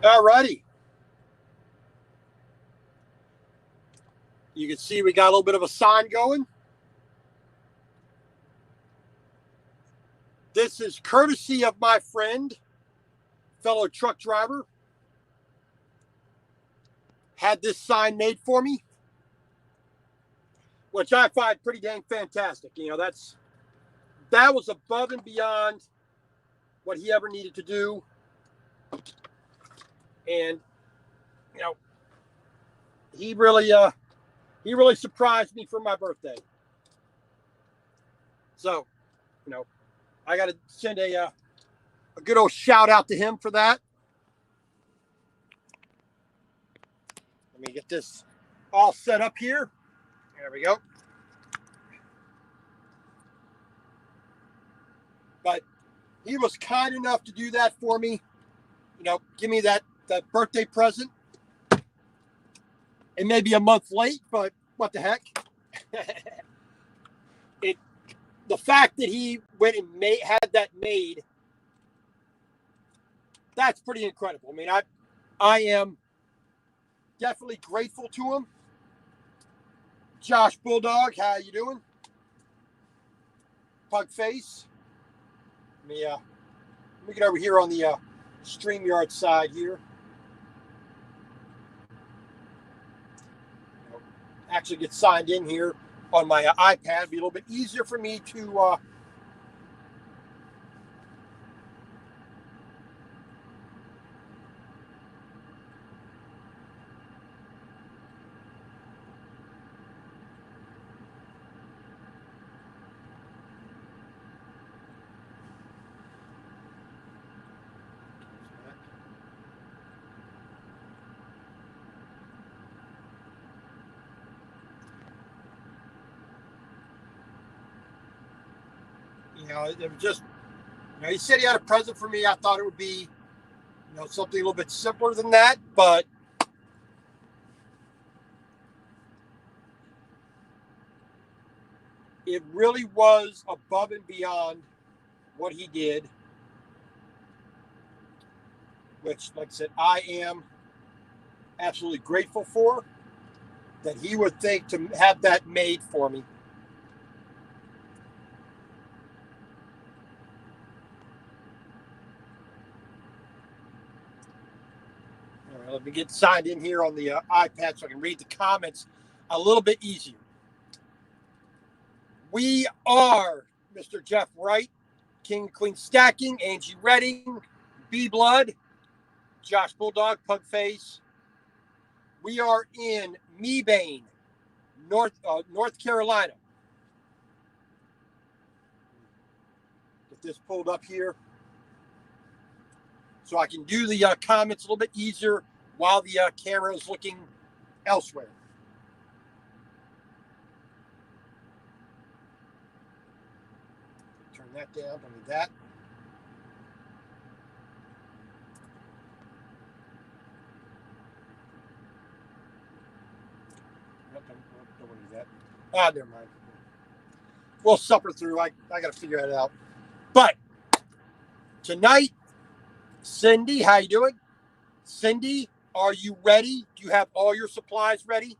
All righty. You can see we got a little bit of a sign going. This is courtesy of my friend, fellow truck driver. Had this sign made for me, which I find pretty dang fantastic. You know, that was above and beyond what he ever needed to do. And, you know, he really surprised me for my birthday. So, you know, I got to send a good old shout out to him for that. Let me get this all set up here. There we go. But he was kind enough to do that for me. You know, give me that birthday present. It may be a month late, but what the heck? The fact that he went and had that made, that's pretty incredible. I mean, I am definitely grateful to him. Josh Bulldog, how you doing? Pug face. Let me get over here on the StreamYard side here. Actually get signed in here on my iPad. It'd be a little bit easier for me to it was just, he said he had a present for me. I thought it would be, something a little bit simpler than that, but it really was above and beyond what he did, which, like I said, I am absolutely grateful for, that he would think to have that made for me. Let me get signed in here on the iPad so I can read the comments a little bit easier. We are Mr. Jeff Wright, King Queen Stacking, Angie Redding, B Blood, Josh Bulldog, Pugface. We are in Mebane, North Carolina. Get this pulled up here so I can do the comments a little bit easier while the camera is looking elsewhere. Turn that down, don't need that. Don't want to do that. Never mind. We'll suffer through. I got to figure it out. But tonight, Cindy, how you doing? Cindy, are you ready? Do you have all your supplies ready?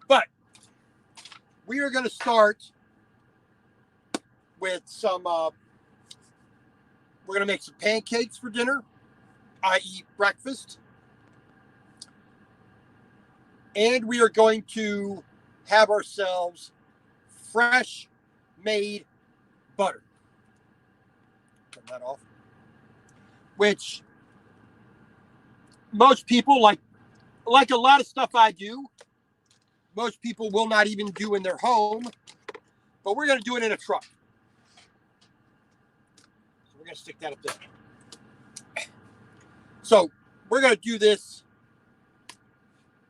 But we are going to start with some, we're going to make some pancakes for dinner, i.e. breakfast. And we are going to have ourselves fresh made butter. Turn that off. Which most people, like a lot of stuff I do, most people will not even do in their home, but we're going to do it in a truck. So we're going to stick that up there. So we're going to do this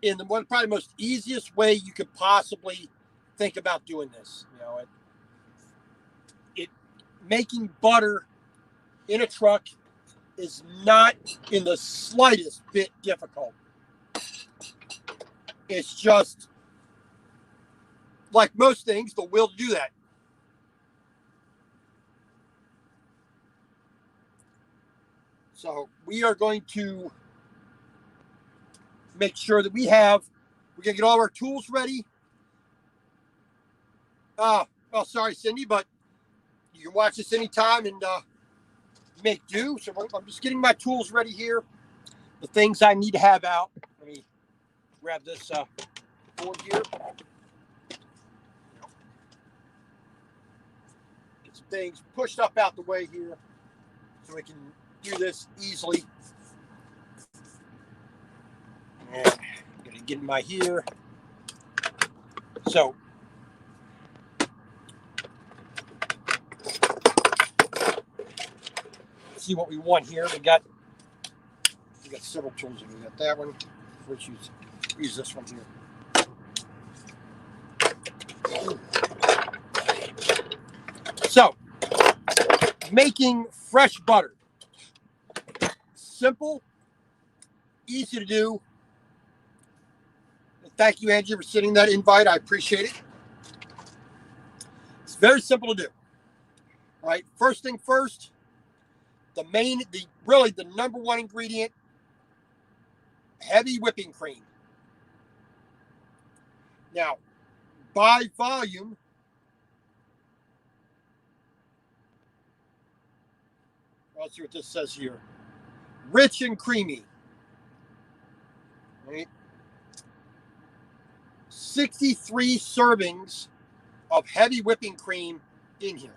in the probably most easiest way you could possibly think about doing this. Making butter in a truck is not in the slightest bit difficult. It's just, like most things, the will to do that. So we are going to make sure that we're going to get all our tools ready. Well, sorry, Cindy, but you can watch this anytime and make do. So I'm just getting my tools ready here. The things I need to have out. Let me grab this board here. Get some things pushed up out the way here so we can do this easily. And I'm going to get my here. So see what we want here. We got several tools. We got that one. Let's use this one here. So, making fresh butter. Simple, easy to do. And thank you, Angie, for sending that invite. I appreciate it. It's very simple to do. All right, first thing first, really the number one ingredient, heavy whipping cream. Now, by volume, let's see what this says here. Rich and creamy. Right? 63 servings of heavy whipping cream in here.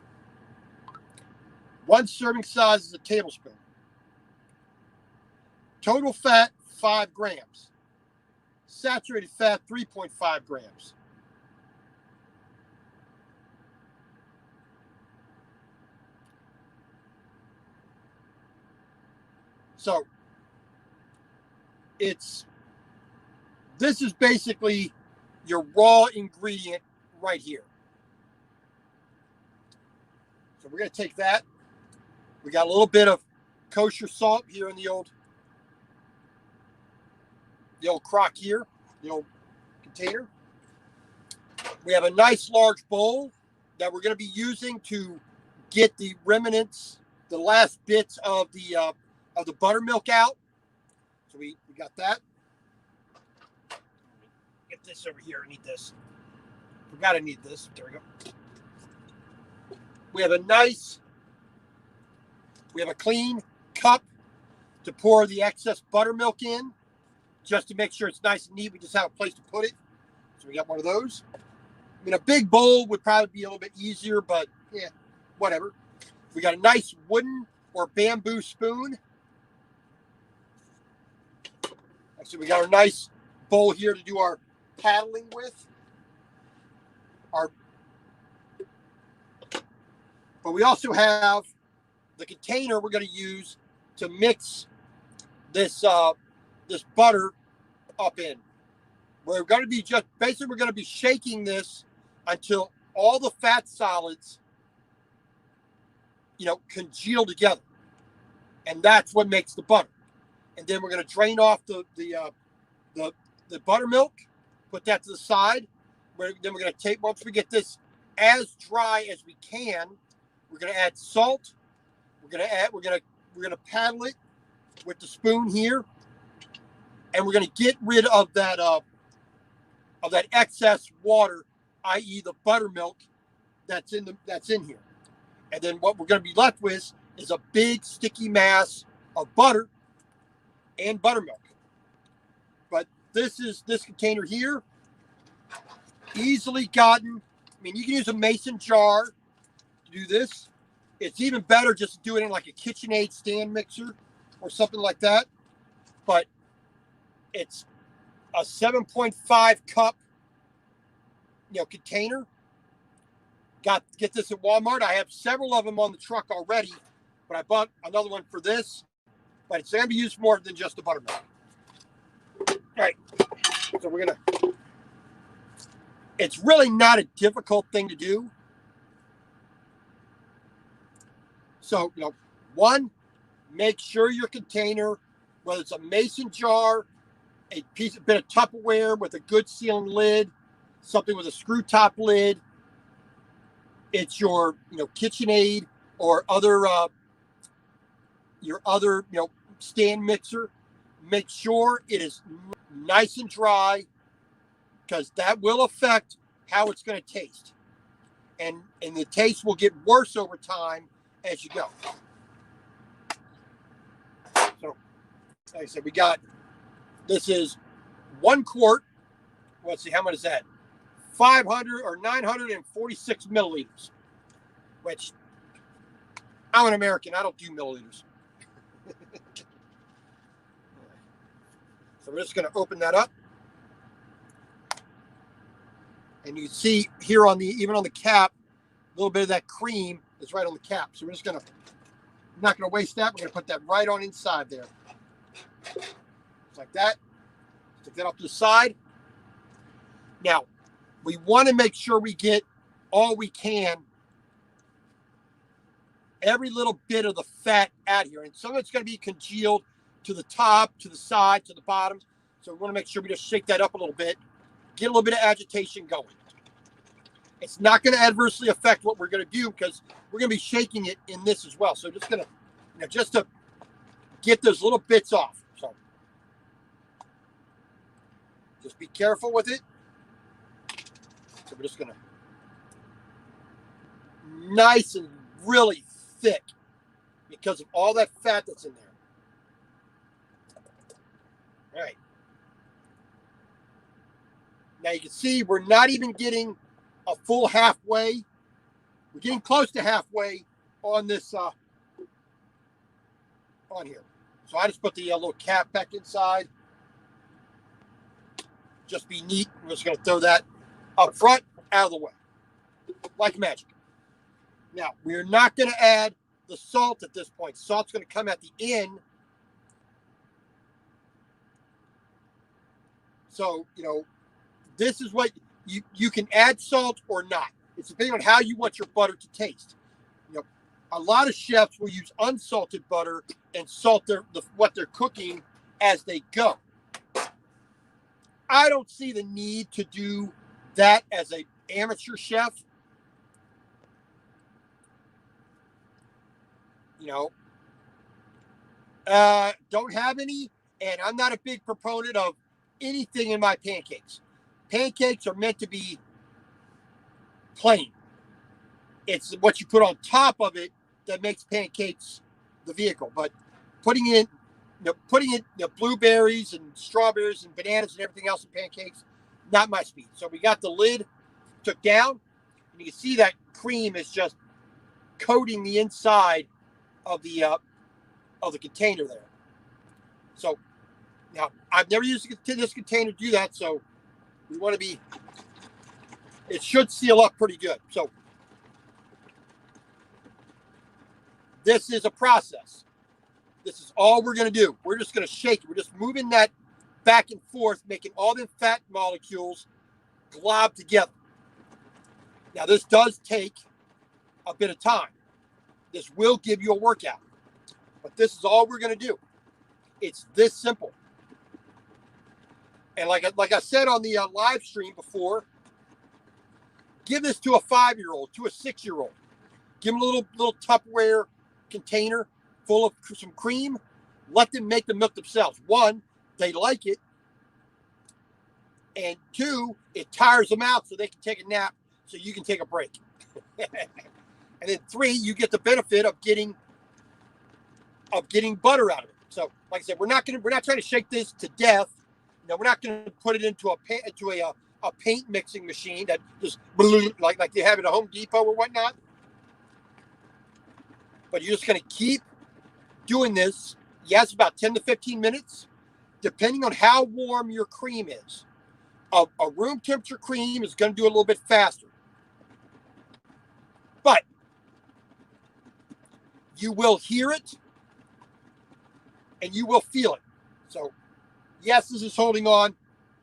One serving size is a tablespoon. Total fat, 5 grams. Saturated fat, 3.5 grams. So this is basically your raw ingredient right here. So we're going to take that. We got a little bit of kosher salt here in the old crock here, the old container. We have a nice large bowl that we're going to be using to get the remnants, the last bits of the buttermilk out. So we got that. Get this over here. I need this. Forgot I need this. There we go. We have a clean cup to pour the excess buttermilk in, just to make sure it's nice and neat. We just have a place to put it. So we got one of those. I mean, a big bowl would probably be a little bit easier, but yeah, whatever. We got a nice wooden or bamboo spoon. So we got our nice bowl here to do our paddling with. But we also have the container we're going to use to mix this butter up in. We're going to be we're going to be shaking this until all the fat solids, congeal together, and that's what makes the butter. And then we're going to drain off the buttermilk, put that to the side. Then we're going to take, once we get this as dry as we can, we're going to add salt. We're going to paddle it with the spoon here, and we're going to get rid of that excess water, i.e., the buttermilk that's in here. And then what we're going to be left with is a big sticky mass of butter and buttermilk. But this container here, easily gotten. I mean, you can use a mason jar to do this. It's even better just to do it in like a KitchenAid stand mixer or something like that. But it's a 7.5 cup, container. Get this at Walmart. I have several of them on the truck already, but I bought another one for this. But it's going to be used more than just the buttermilk. All right. So it's really not a difficult thing to do. So, one, make sure your container, whether it's a mason jar, a bit of Tupperware with a good sealing lid, something with a screw top lid, it's your, KitchenAid or other, your other, stand mixer. Make sure it is nice and dry, because that will affect how it's going to taste. And the taste will get worse over time as you go. So, like I said, this is 1 quart. Let's see, how much is that? 500 or 946 milliliters, which I'm an American. I don't do milliliters. So we're just going to open that up. And you can see here even on the cap, a little bit of that cream is right on the cap. So we're just going to, not going to waste that. We're going to put that right on inside there. Just like that. Stick that up to the side. Now, we want to make sure we get all we can, every little bit of the fat out here. And some of it's going to be congealed to the top, to the side, to the bottom. So we want to make sure we just shake that up a little bit, get a little bit of agitation going. It's not going to adversely affect what we're going to do, because we're going to be shaking it in this as well. So just going to, just to get those little bits off. So just be careful with it. So we're just going to, nice and really thick, because of all that fat that's in there. All right. Now you can see we're not even getting a full halfway. We're getting close to halfway on this, on here. So I just put the little cap back inside. Just be neat. I'm just going to throw that up front, out of the way, like magic. Now, we're not going to add the salt at this point. Salt's going to come at the end. So, this is what you can add salt or not. It's depending on how you want your butter to taste. A lot of chefs will use unsalted butter and salt what they're cooking as they go. I don't see the need to do that as an amateur chef. Don't have any, and I'm not a big proponent of anything in my pancakes. Pancakes are meant to be plain. It's what you put on top of it that makes pancakes the vehicle. But putting in blueberries and strawberries and bananas and everything else in pancakes, not my speed. So we got the lid took down, and you can see that cream is just coating the inside of the container there. So now I've never used this container to do that, so we want to be. It should seal up pretty good. So this is a process. This is all we're going to do. We're just going to shake it. We're just moving that back and forth, making all the fat molecules glob together. Now, this does take a bit of time. This will give you a workout. But this is all we're going to do. It's this simple. And like I said on the live stream before, give this to a 5-year-old, to a 6-year-old. Give them a little Tupperware container full of some cream. Let them make the milk themselves. 1, they like it. And 2, it tires them out so they can take a nap, so you can take a break. And then 3, you get the benefit of getting butter out of it. So, like I said, we're not trying to shake this to death. We're not going to put it into a paint mixing machine that just like they have at a Home Depot or whatnot. But you're just going to keep doing this. Yes, about 10 to 15 minutes, depending on how warm your cream is. A room temperature cream is going to do a little bit faster. But you will hear it and you will feel it. So, yes, this is holding on,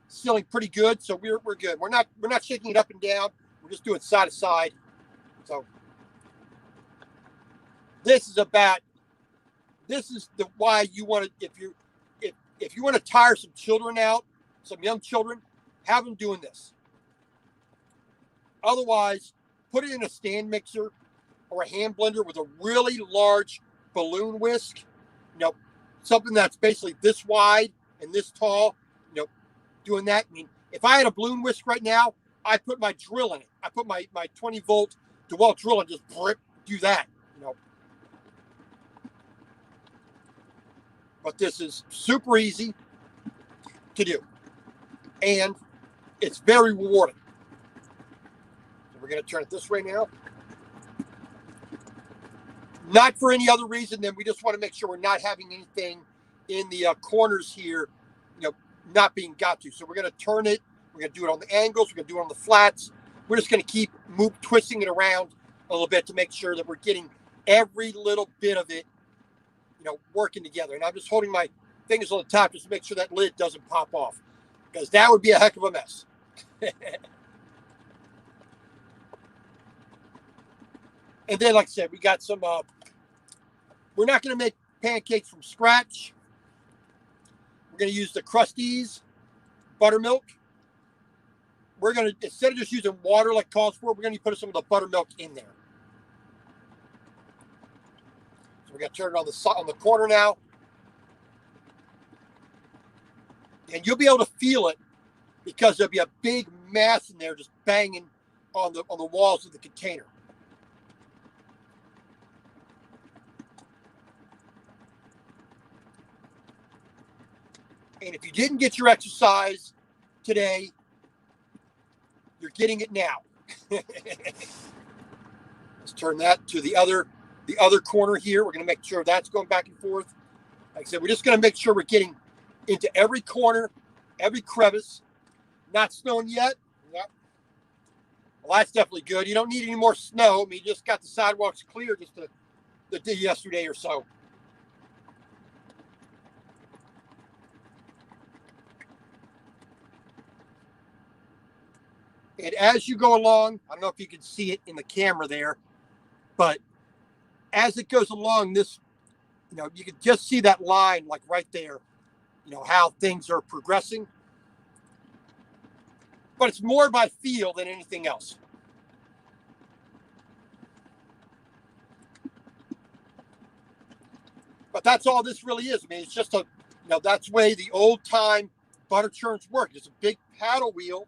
sealing pretty good. So we're good. We're not shaking it up and down. We're just doing side to side. So this is why you want to, if you want to tire some children out, some young children, have them doing this. Otherwise, put it in a stand mixer or a hand blender with a really large balloon whisk you know, something that's basically this wide and this tall, you know, doing that. I mean, if I had a balloon whisk right now, I put my drill in it. I put my 20 volt DeWalt drill and just do that, you know. But this is super easy to do. And it's very rewarding. So we're going to turn it this way now. Not for any other reason than we just want to make sure we're not having anything in the corners here, you know, not being got to. So we're going to turn it. We're going to do it on the angles. We're going to do it on the flats. We're just going to keep twisting it around a little bit to make sure that we're getting every little bit of it, you know, working together. And I'm just holding my fingers on the top just to make sure that lid doesn't pop off, because that would be a heck of a mess. And then, like I said, we got some, we're not going to make pancakes from scratch. We're going to use the Krusteaz buttermilk. We're going to, instead of just using water like calls for, we're going to put some of the buttermilk in there. So we're going to turn it on the corner now. And you'll be able to feel it because there'll be a big mass in there just banging on the walls of the container. And if you didn't get your exercise today, you're getting it now. Let's turn that to the other corner here. We're going to make sure that's going back and forth. Like I said, we're just going to make sure we're getting into every corner, every crevice. Not snowing yet. Yep. Well, that's definitely good. You don't need any more snow. I mean, you just got the sidewalks clear just the day yesterday or so. And as you go along, I don't know if you can see it in the camera there, but as it goes along, this, you know, you can just see that line like right there, you know, how things are progressing. But it's more by feel than anything else. But that's all this really is. I mean, it's just a, you know, that's the way the old time butter churns work. It's a big paddle wheel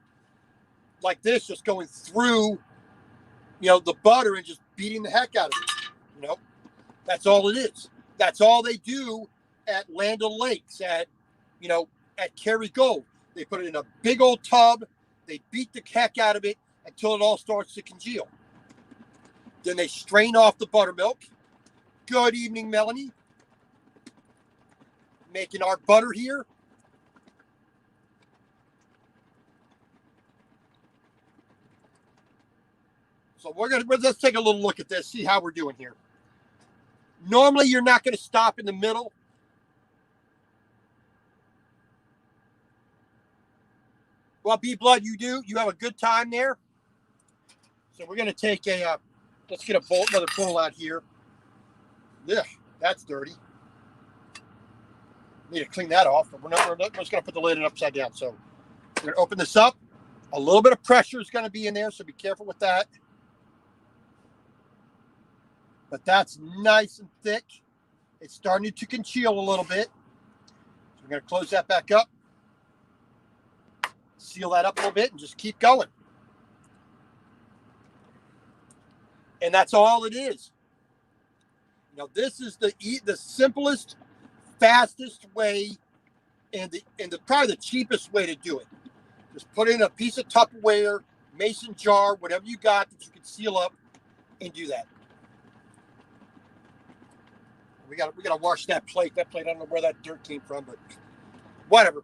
like this, just going through, you know, the butter and just beating the heck out of it. You know, that's all it is. That's all they do at Land O'Lakes, at, you know, at Kerrygold. They put it in a big old tub. They beat the heck out of it until it all starts to congeal. Then they strain off the buttermilk. Good evening, Melanie. Making our butter here. So let's take a little look at this, see how we're doing here. Normally, you're not going to stop in the middle. Well, B-Blood, you do. You have a good time there. So we're going to take let's get another bowl out here. Yeah, that's dirty. Need to clean that off. But we're just going to put the lid upside down. So we're going to open this up. A little bit of pressure is going to be in there, so be careful with that. But that's nice and thick. It's starting to congeal a little bit. So we're going to close that back up. Seal that up a little bit and just keep going. And that's all it is. You know, this is the simplest, fastest way, and probably the cheapest way to do it. Just put in a piece of Tupperware, mason jar, whatever you got that you can seal up, and do that. We gotta wash that plate. That plate, I don't know where that dirt came from, but whatever.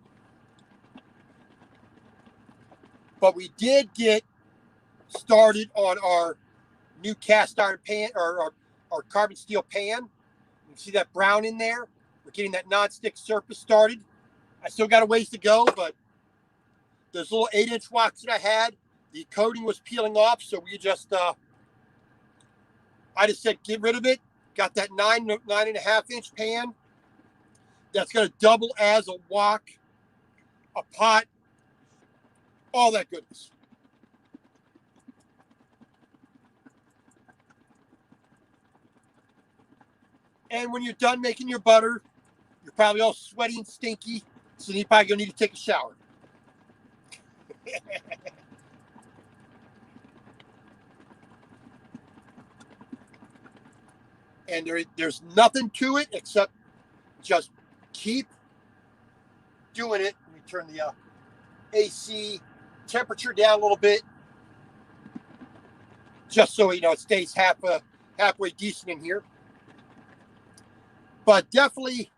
But we did get started on our new cast iron pan, or our carbon steel pan. You can see that brown in there. We're getting that non-stick surface started. I still got a ways to go, but those little 8-inch woks that I had, the coating was peeling off, so we just, I just said get rid of it. Got that 9.5-inch pan that's going to double as a wok, a pot, all that goodness. And when you're done making your butter, You're probably all sweaty and stinky, so you're probably going to need to take a shower. And there's nothing to it except just keep doing it. Let me turn the AC temperature down a little bit, just so it stays halfway decent in here. But definitely,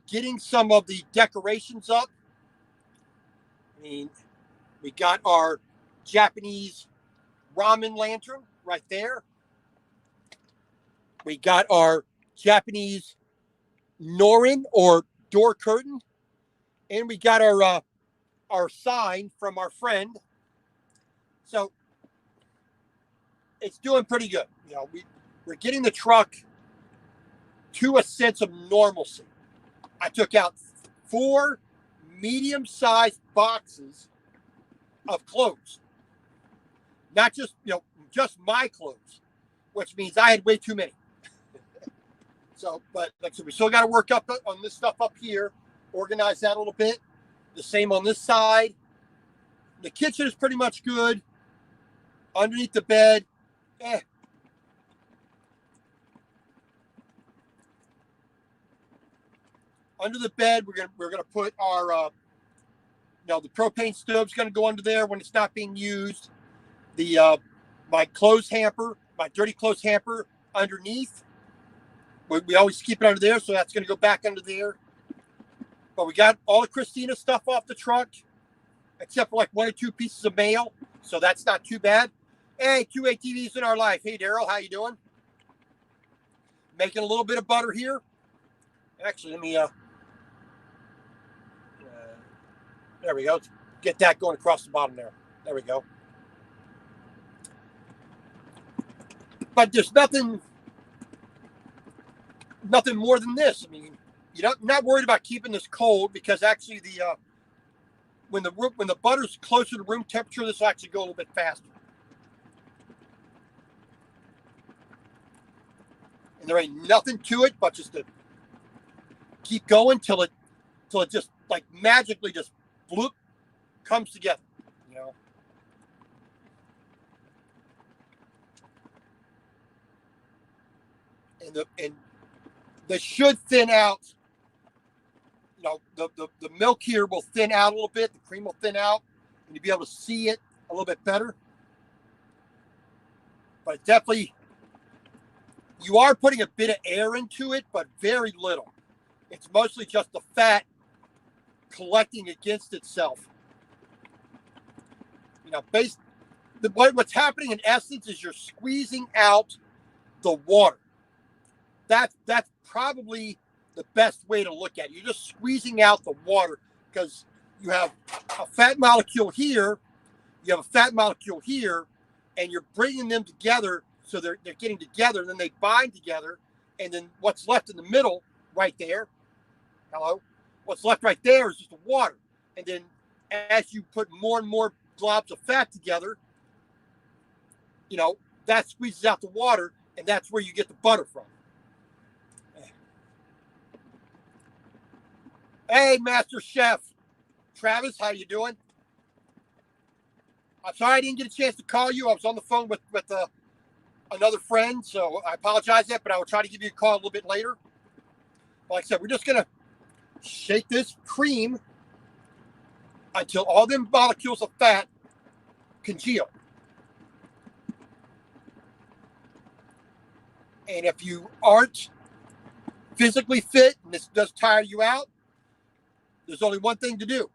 getting some of the decorations up. I mean, we got our Japanese ramen lantern right there. We got our Japanese norin or door curtain, and we got our sign from our friend. So it's doing pretty good. We're getting the truck to a sense of normalcy. I took out 4 medium-sized boxes of clothes, not just my clothes, which means I had way too many. So, but like I said, we still got to work up on this stuff up here, organize that a little bit. The same on this side. The kitchen is pretty much good. Underneath the bed, Under the bed, we're gonna put our the propane stove's gonna go under there when it's not being used. The my clothes hamper, my dirty clothes hamper underneath. We always keep it under there, so that's gonna go back under there. But we got all of Christina's stuff off the truck, except for like 1 or 2 pieces of mail, so that's not too bad. Hey, 2 ATVs in our life. Hey, Daryl, how you doing? Making a little bit of butter here. Actually, let me there we go. Get that going across the bottom there. There we go. But there's nothing more than this. I mean, you're not worried about keeping this cold, because actually when the butter's closer to room temperature, this will actually go a little bit faster. And there ain't nothing to it but just to keep going till it just like magically just bloop comes together. And this should thin out. The milk here will thin out a little bit. The cream will thin out, and you'll be able to see it a little bit better. But definitely, you are putting a bit of air into it, but very little. It's mostly just the fat collecting against itself. What's happening in essence is you're squeezing out the water. That's probably the best way to look at it. You're just squeezing out the water, because you have a fat molecule here, you have a fat molecule here, and you're bringing them together, so they're getting together, and then they bind together, and then what's left in the middle right there, what's left right there is just the water. And then as you put more and more globs of fat together, that squeezes out the water, and that's where you get the butter from. Hey, Master Chef Travis, how you doing? I'm sorry I didn't get a chance to call you. I was on the phone with another friend, so I apologize that, but I will try to give you a call a little bit later. Like I said, we're just going to shake this cream until all them molecules of fat congeal. And if you aren't physically fit and this does tire you out, there's only one thing to do.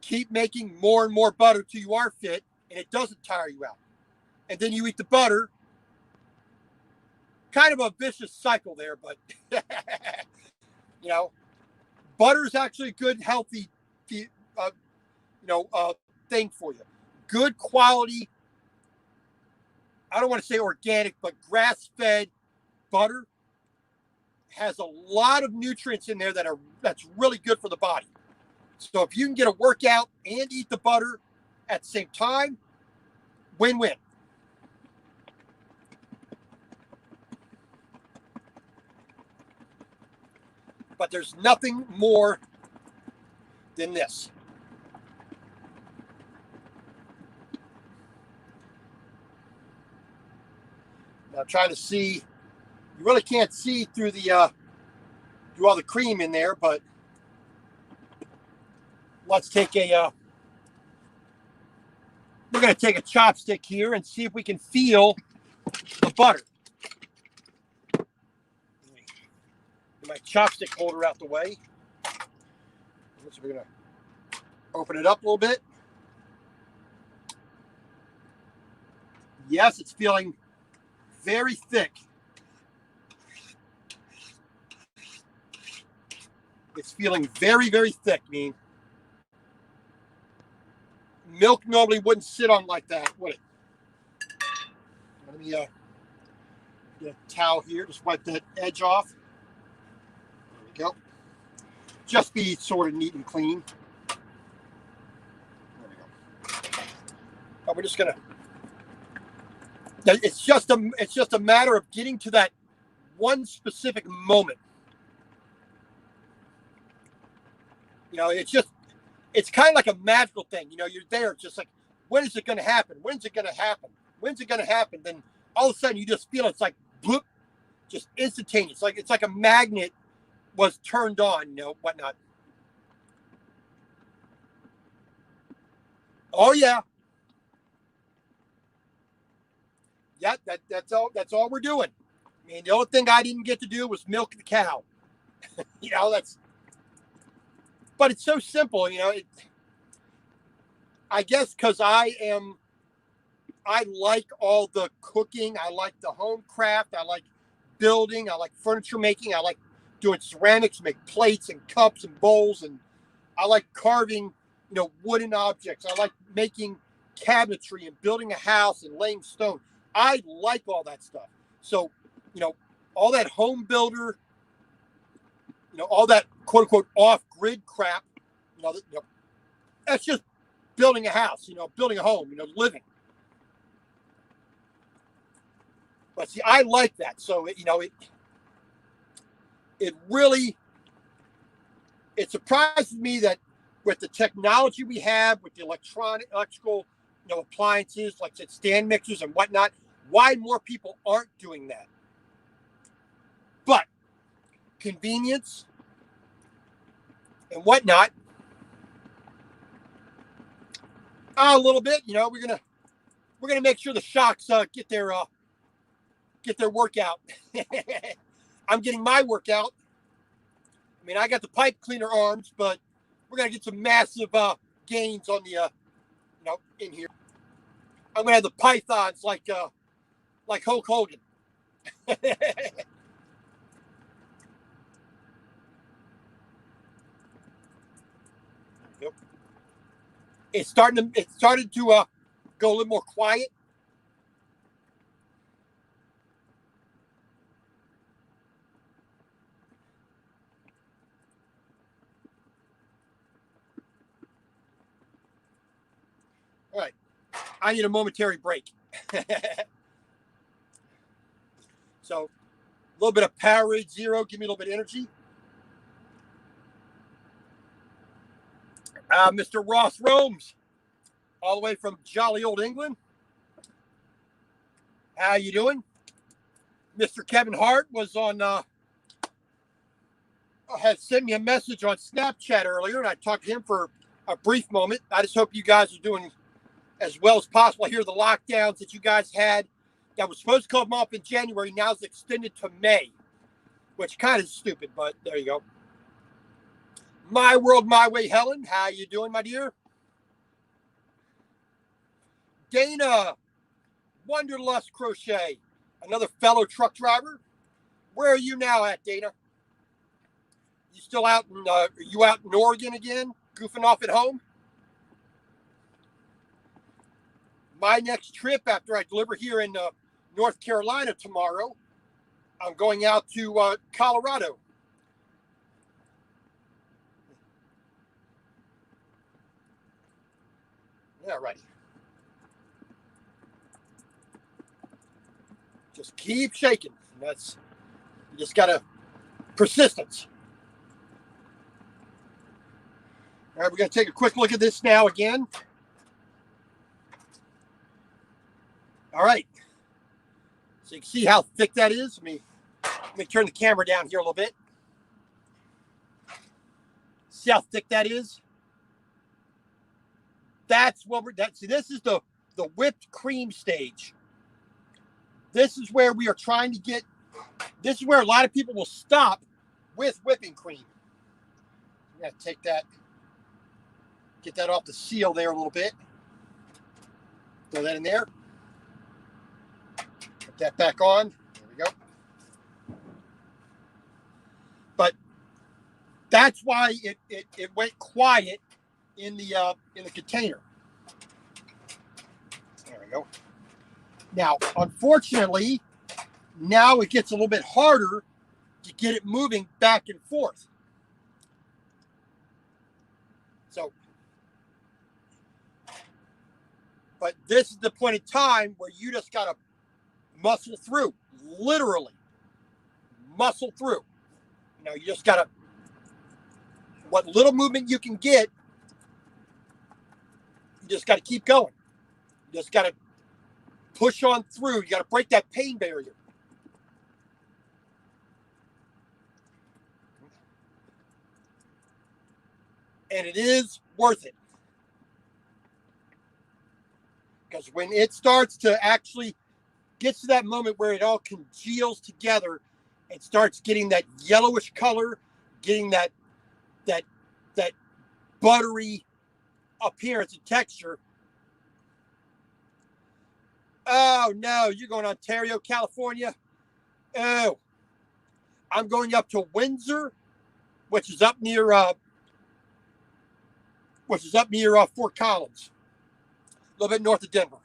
Keep making more and more butter till you are fit and it doesn't tire you out. And then you eat the butter. Kind of a vicious cycle there, but butter is actually a good, healthy, thing for you. Good quality, I don't want to say organic, but grass-fed butter has a lot of nutrients in there that's really good for the body. So if you can get a workout and eat the butter at the same time, win-win. but there's nothing more than this. Now I'm trying to see. You really can't see through the through all the cream in there, but let's take a. We're going to take a chopstick here and see if we can feel the butter. Get my chopstick holder out the way. So we're going to open it up a little bit. Yes, it's feeling very thick. It's feeling very, very thick. I mean, milk normally wouldn't sit on like that, would it? Let me get a towel here, just wipe that edge off. There we go. Just be sort of neat and clean. There we go. But we're just gonna. It's just a matter of getting to that one specific moment. You know, it's kind of like a magical thing. You know, you're there, just like, when is it going to happen? When's it going to happen? When's it going to happen? Then all of a sudden you just feel it's like, bloop, just instantaneous. It's like a magnet was turned on, you know, whatnot. Oh yeah. Yeah, that's all we're doing. I mean, the only thing I didn't get to do was milk the cow. You know, but it's so simple, you know. I guess because I like all the cooking. I like the home craft. I like building. I like furniture making. I like doing ceramics, make plates and cups and bowls. And I like carving, you know, wooden objects. I like making cabinetry and building a house and laying stone. I like all that stuff. So, you know, all that home builder, you know, all that quote unquote off-grid crap, you know, that's just building a house, you know, building a home, you know, living. But see, I like that. So, you know, it really, it surprises me that with the technology we have, with the electrical, you know, appliances, like I said, stand mixers and whatnot, why more people aren't doing that. But convenience and whatnot, a little bit, you know, we're gonna make sure the shocks get their workout. I'm getting my workout. I mean, I got the pipe cleaner arms, but we're gonna get some massive gains on the you know, in here. I'm gonna have the pythons like Hulk Hogan. Yep. It started to go a little more quiet. All right, I need a momentary break. So, a little bit of Powerade Zero, give me a little bit of energy. Mr. Ross Romes, all the way from jolly old England. How you doing? Mr. Kevin Hart was on, had sent me a message on Snapchat earlier, and I talked to him for a brief moment. I just hope you guys are doing as well as possible. I hear the lockdowns that you guys had that was supposed to come off in January now is extended to May, which kind of stupid, but there you go. My World, My Way, Helen. How you doing, my dear? Dana, Wanderlust Crochet, another fellow truck driver. Where are you now at, Dana? You still out in, are you out in Oregon again, goofing off at home? My next trip after I deliver here in North Carolina tomorrow, I'm going out to Colorado. All righty. Just keep shaking. You just gotta persistence. All right, we're going to take a quick look at this now again. All right. So you can see how thick that is. Let me turn the camera down here a little bit. See how thick that is? That's what see, this is the whipped cream stage. This is where we are trying to get, this is where a lot of people will stop with whipping cream. I'm going to take that, get that off the seal there a little bit. Throw that in there. Put that back on. There we go. But that's why it went quiet in the container. There we go. Now, unfortunately, now it gets a little bit harder to get it moving back and forth. So, but this is the point in time where you just got to muscle through, literally muscle through. You know, you just got to, what little movement you can get, you just got to keep going. You just got to push on through. You got to break that pain barrier. And it is worth it. Because when it starts to actually get to that moment where it all congeals together and starts getting that yellowish color, getting that buttery appearance and texture. Oh no, you're going to Ontario, California. Oh, I'm going up to Windsor, which is up near Fort Collins, a little bit north of Denver.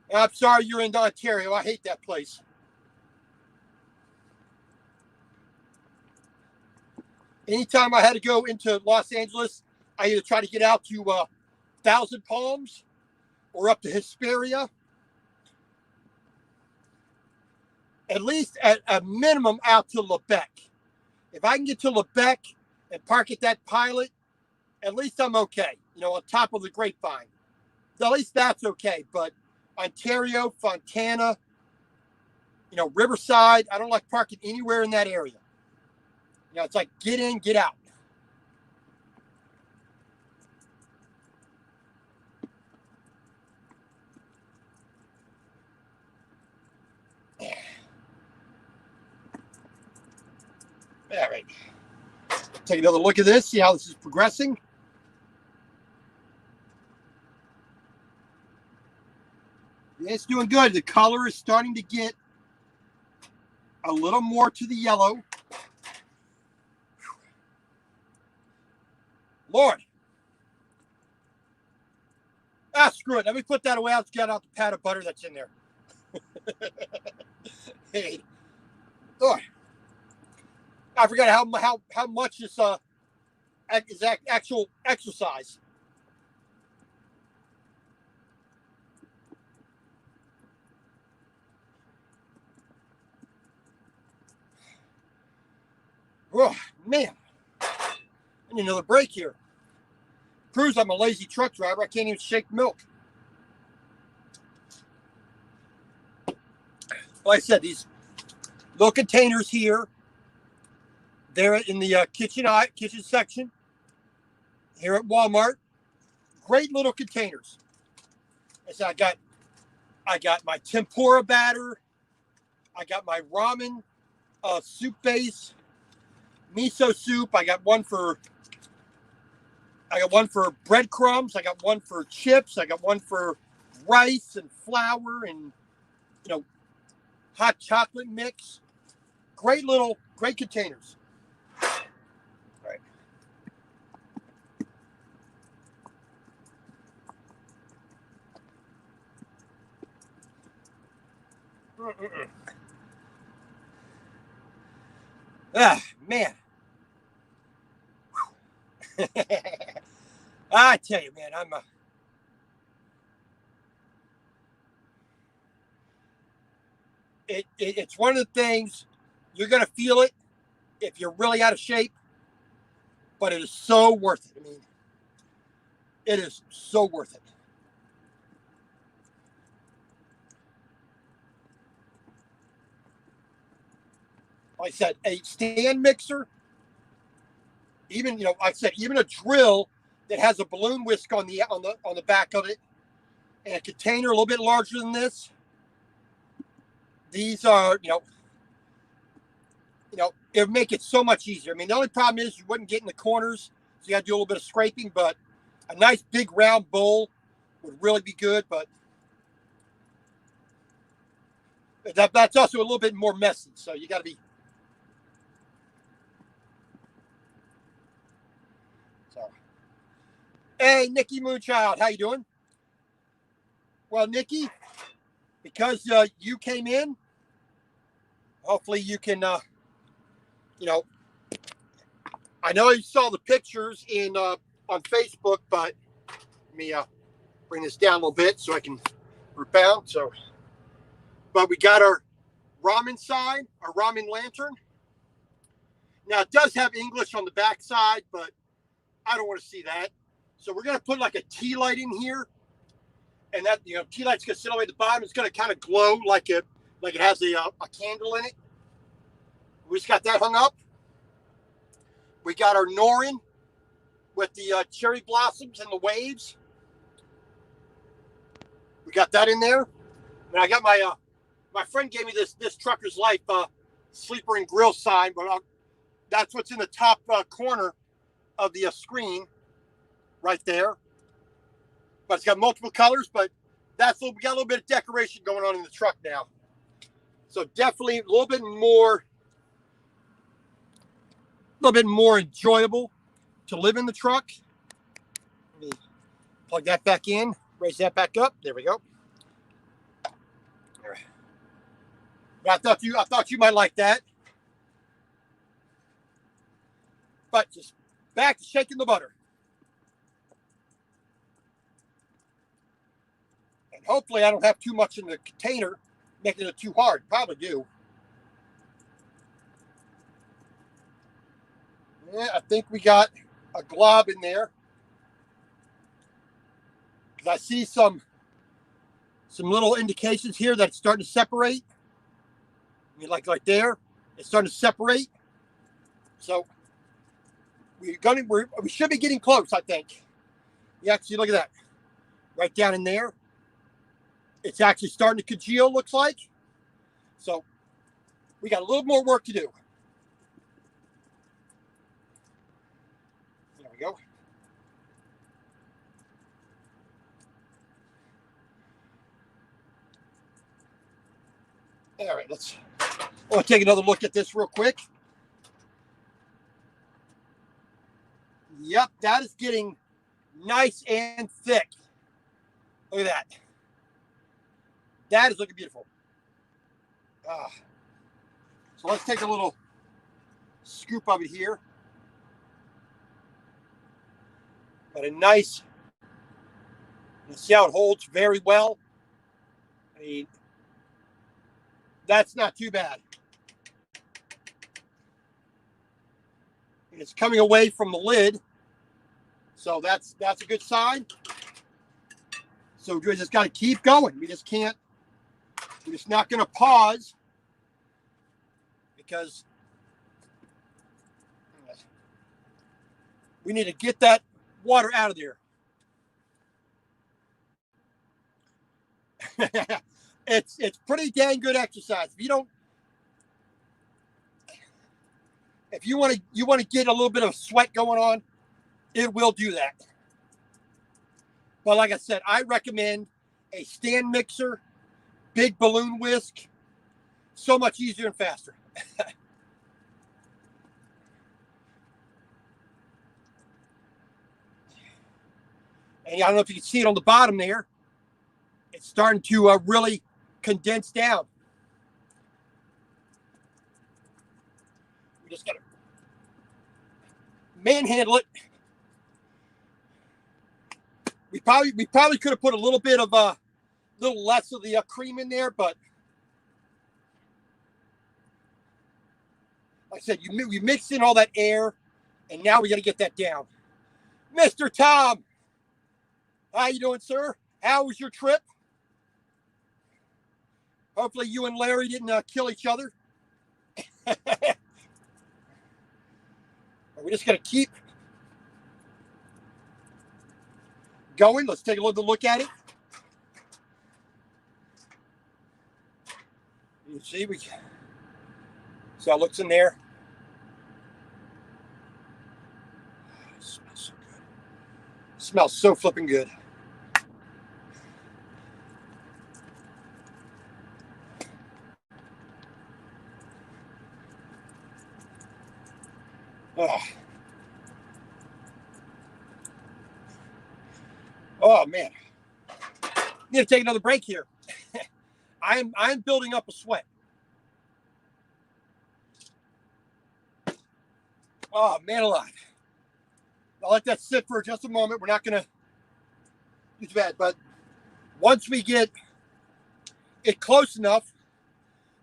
And I'm sorry you're in Ontario. I hate that place. Anytime I had to go into Los Angeles, I either try to get out to Thousand Palms or up to Hesperia. At least at a minimum out to Lebec. If I can get to Lebec and park at that Pilot, at least I'm okay. You know, on top of the Grapevine. So at least that's okay. But Ontario, Fontana, you know, Riverside, I don't like parking anywhere in that area. You know, it's like get in, get out. All right. Take another look at this, see how this is progressing. Yeah, it's doing good. The color is starting to get a little more to the yellow. Lord. Ah, screw it. Let me put that away. I'll get out the pat of butter that's in there. Hey. Lord. I forgot how much this is actual exercise. Oh, man. I need another break here. Proves I'm a lazy truck driver. I can't even shake milk. Like I said, these little containers here, they're in the kitchen section here at Walmart. Great little containers. So I got my tempura batter. I got my ramen soup base, miso soup. I got one for breadcrumbs. I got one for chips. I got one for rice and flour and, you know, hot chocolate mix. Great containers. All right. Ah, man. I tell you, man, it's one of the things you're going to feel it if you're really out of shape. but it is so worth it. I mean, it is so worth it. Like I said, a stand mixer, even, you know, like I said, even a drill that has a balloon whisk on the back of it, and a container a little bit larger than this. These are, you know, it would make it so much easier. I mean, the only problem is you wouldn't get in the corners, so you got to do a little bit of scraping. But a nice big round bowl would really be good. But that's also a little bit more messy, so you got to be. So, hey, Nikki Moonchild, how you doing? Well, Nikki, because you came in, hopefully you can, you know, I know you saw the pictures in on Facebook, but let me bring this down a little bit so I can rebound. So, but we got our ramen sign, our ramen lantern. Now it does have English on the back side, but I don't want to see that. So we're gonna put like a tea light in here, and that, you know, tea light's gonna sit all the way at the bottom. It's gonna kind of glow like it has a candle in it. We just got that hung up. We got our Norin with the cherry blossoms and the waves. We got that in there. And I got my friend gave me this Trucker's Life sleeper and grill sign, but that's what's in the top corner of the screen right there. But it's got multiple colors, but we got a little bit of decoration going on in the truck now. So definitely a little bit more enjoyable to live in the truck. Let me plug that back in, raise that back up. There we go. All right. But I thought you might like that. But just back to shaking the butter. And hopefully I don't have too much in the container, making it too hard. Probably do. Yeah, I think we got a glob in there. Because I see some little indications here that it's starting to separate. I mean, like there, it's starting to separate. So we should be getting close, I think. You actually look at that, right down in there. It's actually starting to congeal, looks like. So we got a little more work to do. There we go. All right, I want to take another look at this real quick. Yep, that is getting nice and thick. Look at that. That is looking beautiful. So let's take a little scoop of it here. But a nice, you see how it holds very well. I mean, that's not too bad. And it's coming away from the lid. So that's a good sign. So we just got to keep going. We're just not going to pause because we need to get that water out of there. It's pretty dang good exercise. If you want to get a little bit of sweat going on, it will do that. But like I said, I recommend a stand mixer, big balloon whisk, so much easier and faster. And I don't know if you can see it on the bottom there. It's starting to really condense down. We just got to manhandle it. We probably could have put a little bit of little less of the cream in there, but like I said, you mix in all that air And now we got to get that down. Mr. Tom, how you doing, sir? How was your trip? Hopefully you and Larry didn't kill each other. We're just going to keep going. Let's take a little look at it. You see, so it looks in there. It smells so good. It smells so flipping good. Oh man, need to take another break here. I'm building up a sweat. Oh man, alive! I'll let that sit for just a moment. We're not gonna do that, but once we get it close enough,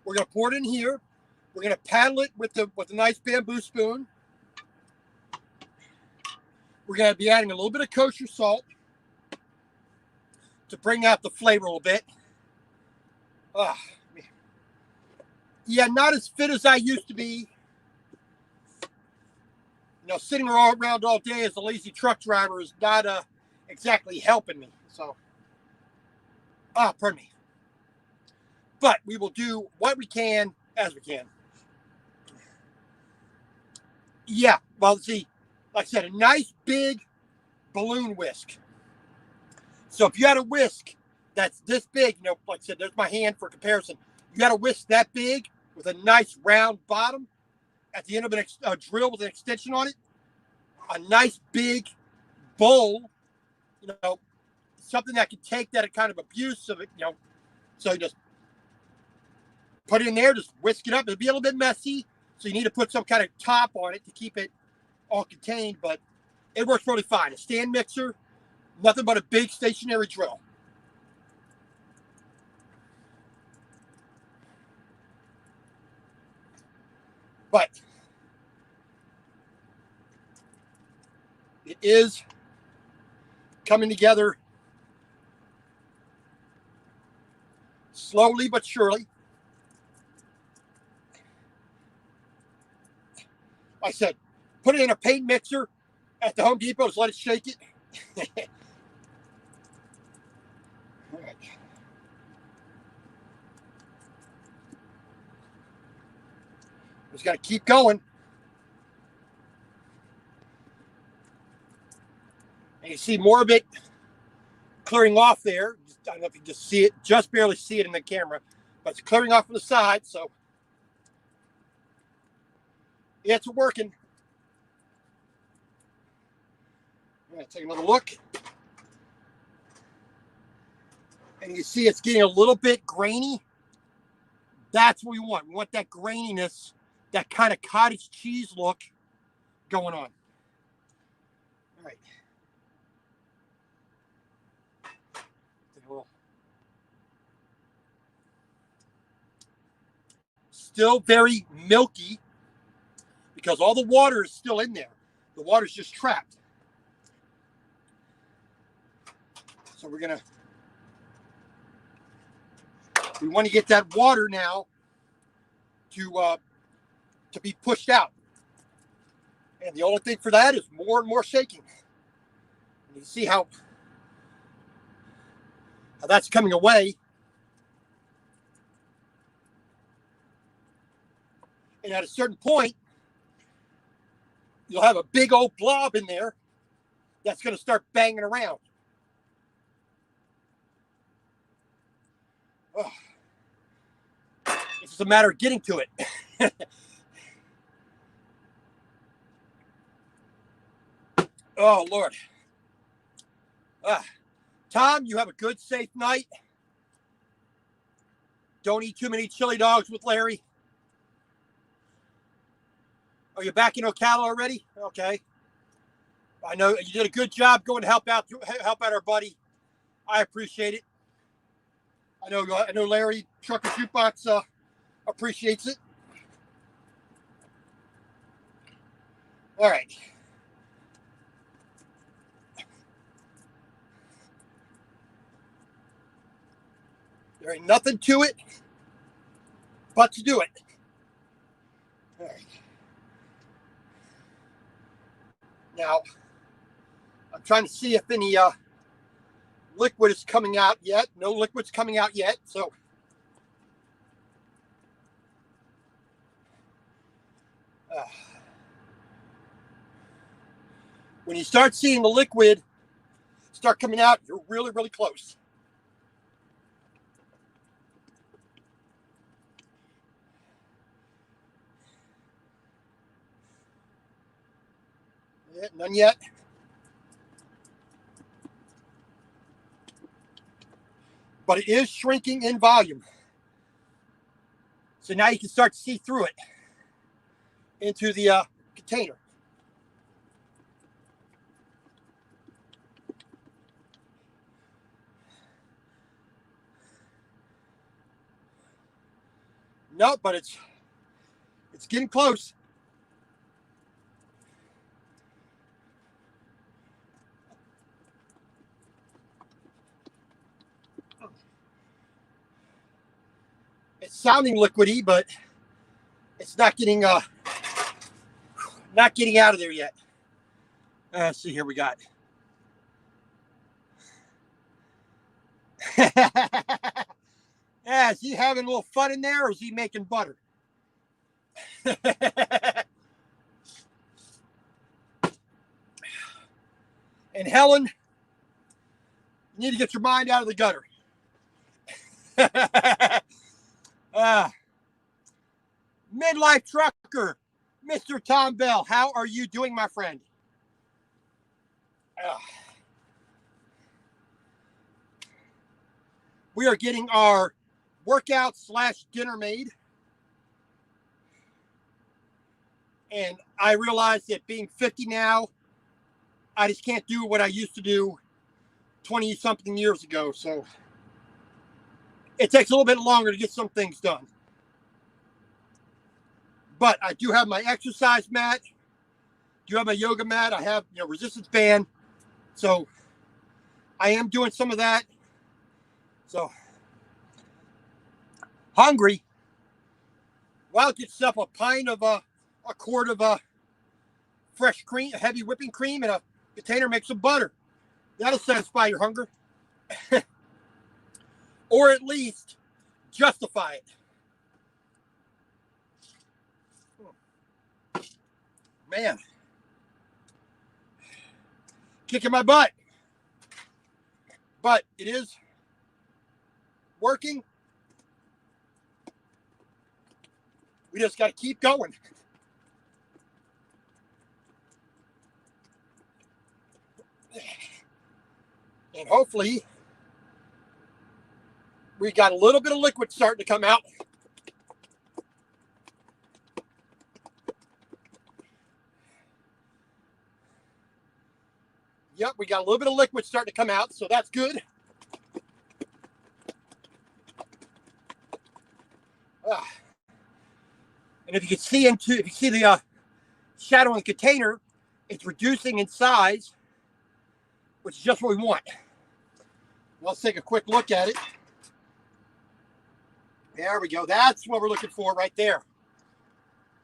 we're gonna pour it in here. We're gonna paddle it with a nice bamboo spoon. We're gonna be adding a little bit of kosher salt to bring out the flavor a little bit. Yeah, not as fit as I used to be. You know, sitting around all day as a lazy truck driver is not exactly helping me. So, pardon me. But we will do what we can as we can. Yeah, well, see, like I said, a nice big balloon whisk. So if you had a whisk that's this big, you know, like I said, there's my hand for comparison. You had a whisk that big with a nice round bottom at the end of a drill with an extension on it. A nice big bowl, you know, something that can take that kind of abuse of it, you know. So you just put it in there, just whisk it up. It'll be a little bit messy, so you need to put some kind of top on it to keep it all contained, but it works really fine. A stand mixer, nothing but a big stationary drill. But it is coming together slowly but surely. Like I said, put it in a paint mixer at the Home Depot, just let it shake it. All right. Just got to keep going. And you see more of it clearing off there. I don't know if you just see it, just barely see it in the camera, but it's clearing off from the side. So yeah, it's working. All right, take another look. And you see it's getting a little bit grainy. That's what we want. We want that graininess, that kind of cottage cheese look going on. All right. Take a little. Still very milky because all the water is still in there. The water's just trapped. So we want to get that water now to be pushed out. And the only thing for that is more and more shaking. And you see how that's coming away. And at a certain point, you'll have a big old blob in there that's going to start banging around. Oh. It's just a matter of getting to it. Oh, Lord. Tom, you have a good, safe night. Don't eat too many chili dogs with Larry. Are you back in Ocala already? Okay. I know you did a good job going to help out our buddy. I appreciate it. I know Larry Trucker Jukebox appreciates it. All right. There ain't nothing to it but to do it. All right. Now, I'm trying to see if any liquid is coming out yet. No liquid's coming out yet. So, when you start seeing the liquid start coming out, you're really, really close. Yeah, none yet. But it is shrinking in volume. So now you can start to see through it into the container. No, but it's getting close. It's sounding liquidy, but it's not getting out of there yet. Let's see here, we got. Yeah, is he having a little fun in there, or is he making butter? And Helen, you need to get your mind out of the gutter. Midlife trucker, Mr. Tom Bell, how are you doing, my friend? We are getting our workout / dinner made. And I realize that being 50 now, I just can't do what I used to do 20 something years ago. So it takes a little bit longer to get some things done. But I do have my exercise mat. Do have my yoga mat. I have, resistance band. So I am doing some of that. So hungry. Well, get yourself a pint of a quart of fresh cream, heavy whipping cream, and a container. Make some butter. That'll satisfy your hunger. Or at least justify it. Man, kicking my butt, but it is working. We just got to keep going. And hopefully we got a little bit of liquid starting to come out. Yep, we got a little bit of liquid starting to come out, so that's good. And if you see the shadow in the container, it's reducing in size, which is just what we want. Let's take a quick look at it. There we go. That's what we're looking for right there.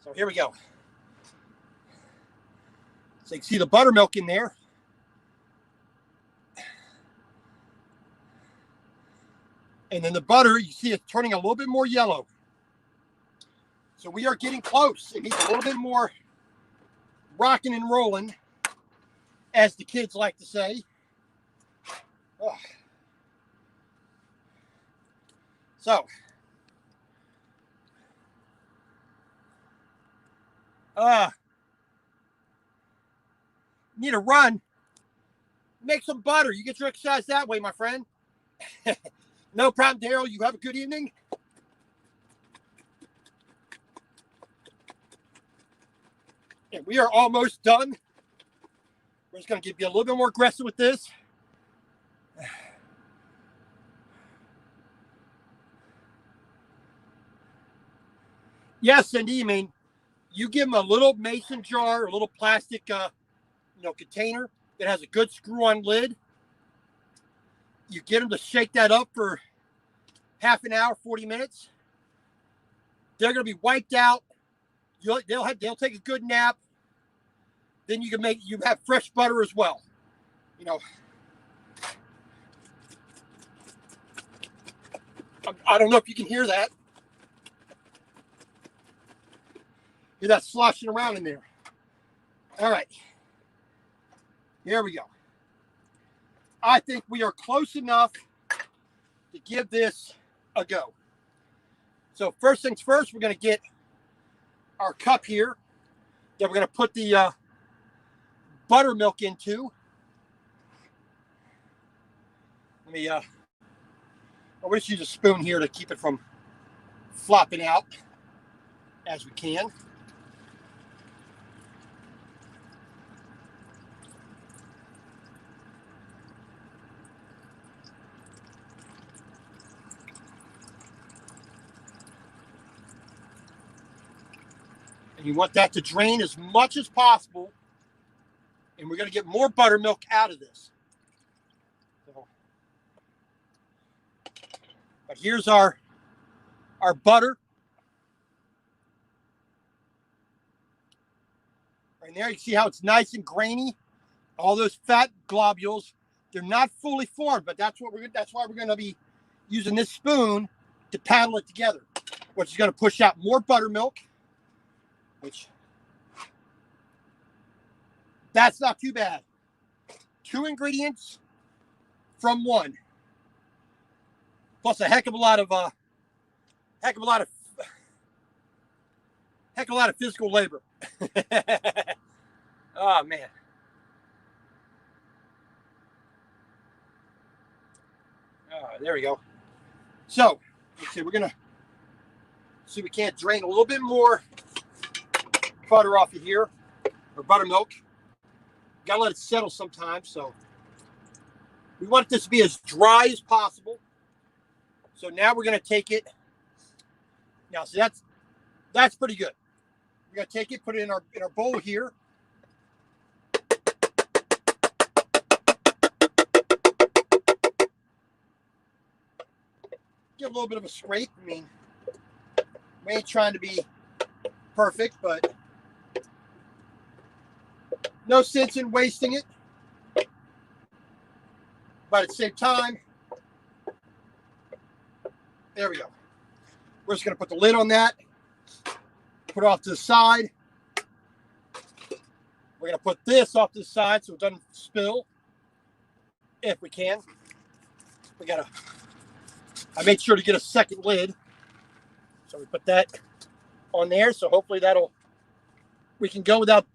So here we go. So you can see the buttermilk in there. And then the butter, you see it's turning a little bit more yellow. So we are getting close. It needs a little bit more rocking and rolling, as the kids like to say. So, need a run. Make some butter. You get your exercise that way, my friend. No problem, Daryl. You have a good evening. And we are almost done. We're just going to be a little bit more aggressive with this. Yes, Cindy. I mean, you give them a little mason jar, a little plastic, container that has a good screw-on lid. You get them to shake that up for half an hour, 40 minutes. They're going to be wiped out. They'll take a good nap. Then you have fresh butter as well. You know, I don't know if you can hear that. Hear that sloshing around in there. All right. Here we go. I think we are close enough to give this a go. So first things first, we're going to get our cup here that we're going to put the buttermilk into. Let me, I'll just use a spoon here to keep it from flopping out as we can. And you want that to drain as much as possible. And we're going to get more buttermilk out of this. So, but here's our butter. Right there, you see how it's nice and grainy? All those fat globules, they're not fully formed, but that's why we're going to be using this spoon to paddle it together, which is going to push out more buttermilk, which that's not too bad. 2 ingredients from 1, plus a heck of a lot of physical labor. Oh man. There we go. So, let's see, we're gonna see if we can't drain a little bit more butter off of here, or buttermilk. Gotta let it settle sometimes. So we want this to be as dry as possible. So now we're gonna take it. Now, see, that's pretty good. We're gonna take it, put it in our bowl here. Give a little bit of a scrape. I mean, we ain't trying to be perfect, but no sense in wasting it. But at the same time, there we go. We're just going to put the lid on that, put it off to the side. We're going to put this off to the side so it doesn't spill, if we can. I made sure to get a second lid. So we put that on there. So hopefully we can go without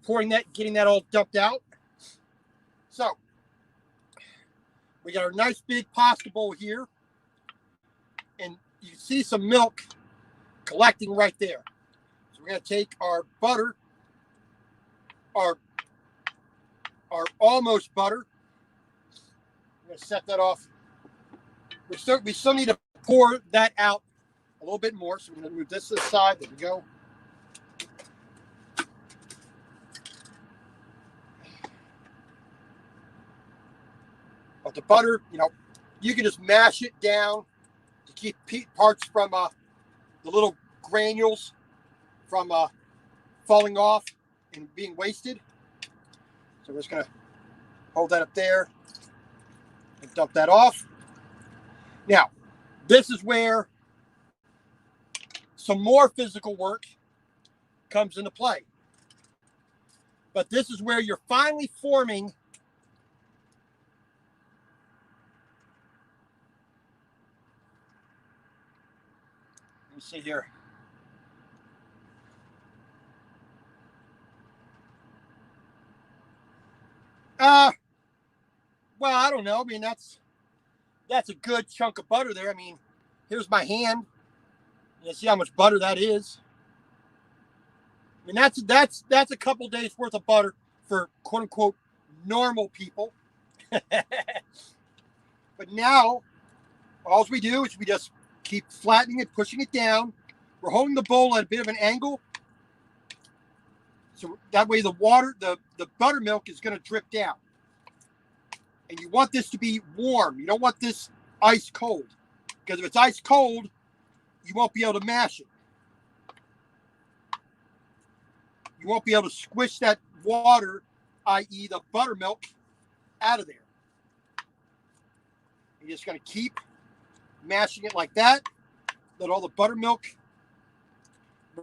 getting that all dumped out. So we got our nice big pasta bowl here. And you can see some milk collecting right there. So we're going to take our butter, our almost butter. I'm going to set that off. We still need to pour that out a little bit more. So we're going to move this to the side. There we go. But the butter, you can just mash it down to keep parts from the little granules from falling off and being wasted. So we're just going to hold that up there and dump that off. Now, this is where some more physical work comes into play. But this is where you're finally forming let me see here. Well, I don't know. I mean, that's a good chunk of butter there. I mean, here's my hand. You see how much butter that is. I mean, that's a couple days worth of butter for quote unquote normal people. But now, all we do is we just keep flattening it, pushing it down. We're holding the bowl at a bit of an angle. So that way the water, the buttermilk is going to drip down. And you want this to be warm. You don't want this ice cold. Because if it's ice cold, you won't be able to mash it. You won't be able to squish that water, i.e. the buttermilk, out of there. You're just going to keep mashing it like that. Let all the buttermilk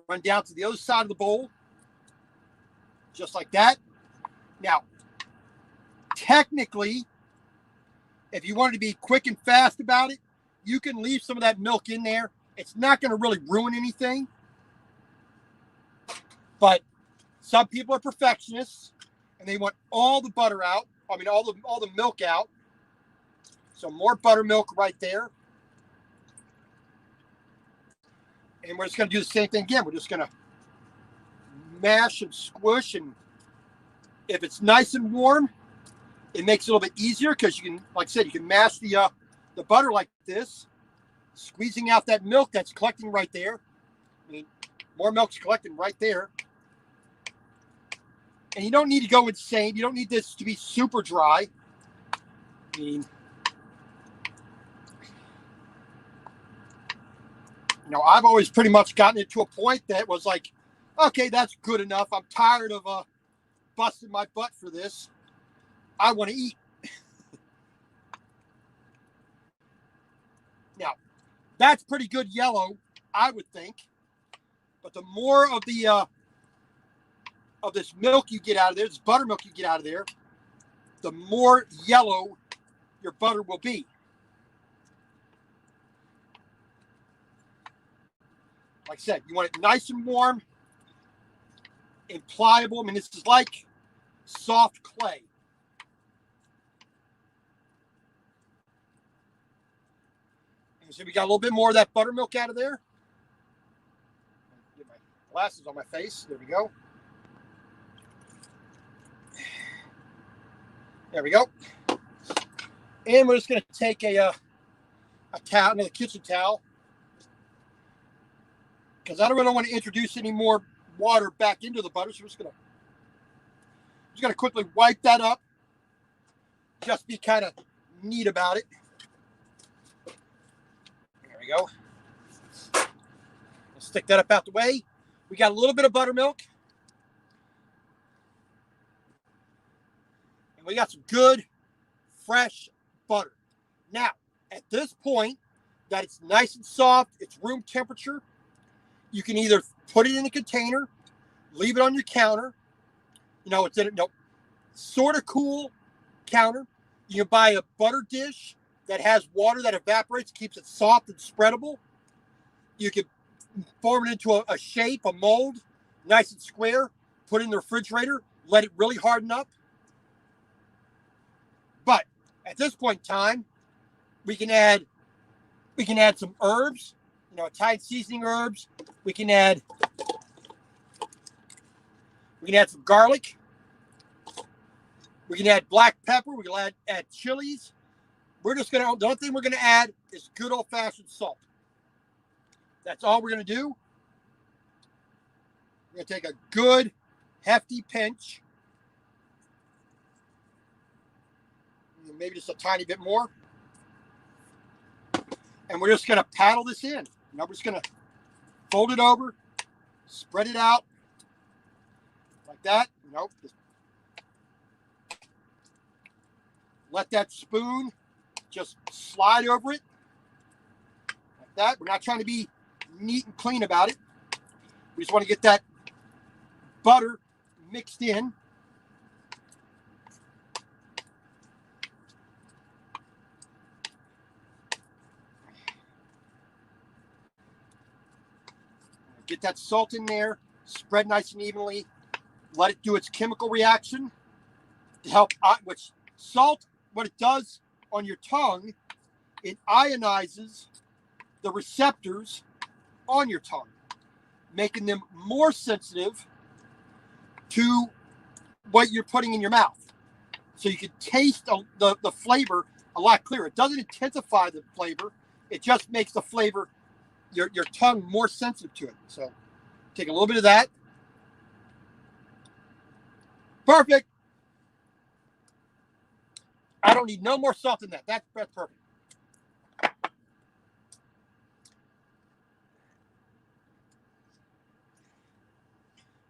run down to the other side of the bowl. Just like that. Now, technically, if you wanted to be quick and fast about it, you can leave some of that milk in there. It's not going to really ruin anything. But some people are perfectionists and they want all the butter out. I mean, all the milk out. So more buttermilk right there. And we're just going to do the same thing again. We're just going to mash and squish. And if it's nice and warm, it makes it a little bit easier because you can, like I said, you can mash the butter like this, squeezing out that milk that's collecting right there. I mean, more milk's collecting right there. And you don't need to go insane. You don't need this to be super dry. I mean, you know, I've always pretty much gotten it to a point that was like, okay, that's good enough. I'm tired of busting my butt for this. I want to eat. Now, that's pretty good yellow, I would think. But the more of the of this milk you get out of there, this buttermilk you get out of there, the more yellow your butter will be. Like I said, you want it nice and warm and pliable. I mean, this is like soft clay. And so we got a little bit more of that buttermilk out of there. Get my glasses on my face. There we go. There we go. And we're just going to take a towel, another kitchen towel, because I don't really want to introduce any more water back into the butter. So we're just going to quickly wipe that up. Just be kind of neat about it. There we go. Let's stick that up out the way. We got a little bit of buttermilk. And we got some good, fresh butter. Now, at this point, that it's nice and soft, it's room temperature, you can either put it in a container, leave it on your counter. You know, it's in a sort of cool counter. You can buy a butter dish that has water that evaporates, keeps it soft and spreadable. You can form it into a shape, a mold, nice and square, put it in the refrigerator, let it really harden up. But at this point in time, we can add some herbs, you know, Italian seasoning herbs. We can add some garlic. We can add black pepper. We can add chilies. The only thing we're gonna add is good old-fashioned salt. That's all we're gonna do. We're gonna take a good hefty pinch. Maybe just a tiny bit more. And we're just going to paddle this in. Now we're just going to fold it over, spread it out like that. Nope. Just let that spoon just slide over it like that. We're not trying to be neat and clean about it. We just want to get that butter mixed in. Get that salt in there, spread nice and evenly, let it do its chemical reaction to help, which salt, what it does on your tongue, it ionizes the receptors on your tongue, making them more sensitive to what you're putting in your mouth. So you can taste the flavor a lot clearer. It doesn't intensify the flavor, it just makes the flavor, your tongue more sensitive to it. So take a little bit of that. Perfect. I don't need no more salt than that. That's perfect.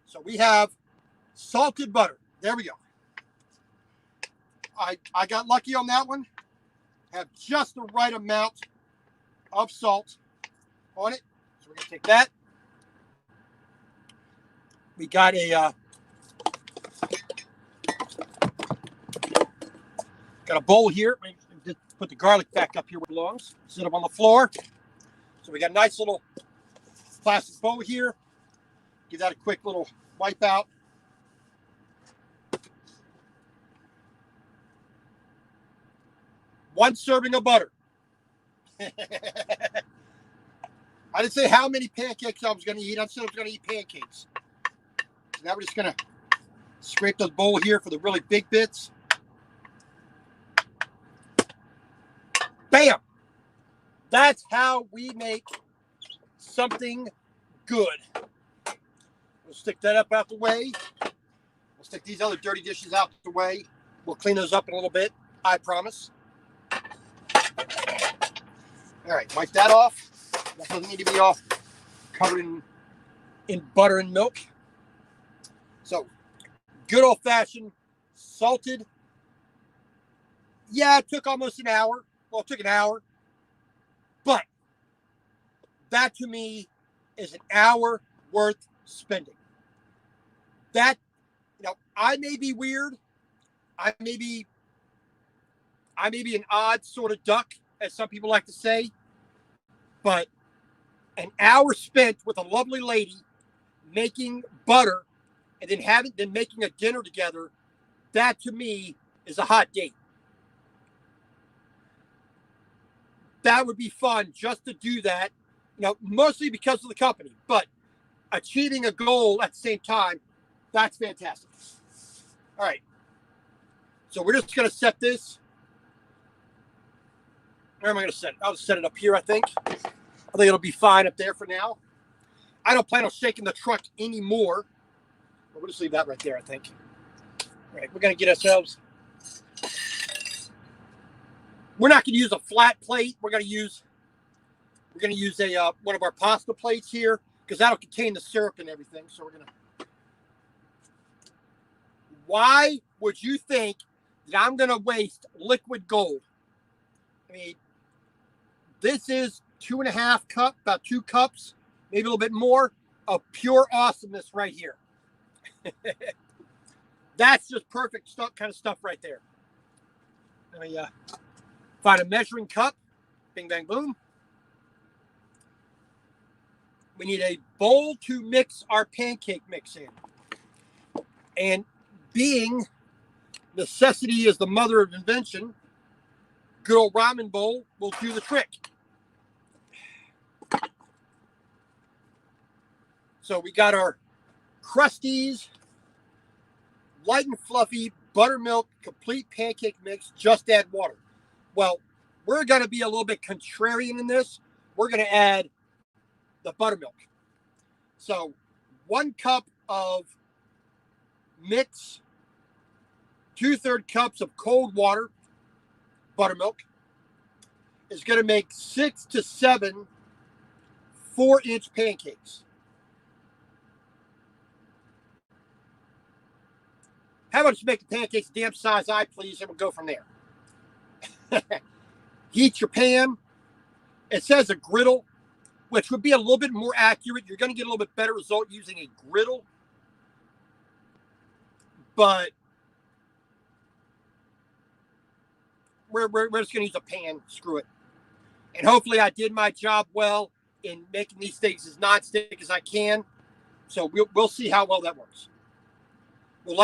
So we have salted butter. There we go. I got lucky on that one. Have just the right amount of salt on it. So we're going to take that. We got a bowl here. Just put the garlic back up here where it belongs. Sit up on the floor. So we got a nice little plastic bowl here. Give that a quick little wipe out. One serving of butter. I didn't say how many pancakes I was going to eat. I said I was going to eat pancakes. So now we're just going to scrape the bowl here for the really big bits. Bam! That's how we make something good. We'll stick that up out the way. We'll stick these other dirty dishes out the way. We'll clean those up in a little bit, I promise. All right, wipe that off. That doesn't need to be all covered in butter and milk. So, good old-fashioned salted. Yeah, it took almost an hour. Well, it took an hour. But that to me is an hour worth spending. That, I may be weird. I may be an odd sort of duck, as some people like to say. But an hour spent with a lovely lady making butter and then making a dinner together, that to me is a hot date. That would be fun just to do that, mostly because of the company, but achieving a goal at the same time, that's fantastic. All right. So we're just going to set this. Where am I going to set it? I'll set it up here, I think. I think it'll be fine up there for now. I don't plan on shaking the truck anymore. We'll just leave that right there, I think. All right, we're going to get ourselves. We're not going to use a flat plate. We're going to use a one of our pasta plates here because that'll contain the syrup and everything. So we're going to. Why would you think that I'm going to waste liquid gold? I mean, this is 2.5 cups, about 2 cups, maybe a little bit more of pure awesomeness right here. That's just perfect stuff, kind of stuff right there. Let me find a measuring cup. Bing, bang, boom. We need a bowl to mix our pancake mix in. And being necessity is the mother of invention, good old ramen bowl will do the trick. So we got our Krusteaz light and fluffy buttermilk complete pancake mix, just add water. Well, we're going to be a little bit contrarian in this. We're going to add the buttermilk. So 1 cup of mix, 2/3 cups of cold water, buttermilk, is going to make 6 to 7 4-inch pancakes. How about you make the pancakes the damn size I please, and we'll go from there. Heat your pan. It says a griddle, which would be a little bit more accurate. You're going to get a little bit better result using a griddle. But we're just going to use a pan. Screw it. And hopefully I did my job well in making these things as non-stick as I can. So we'll see how well that works. We'll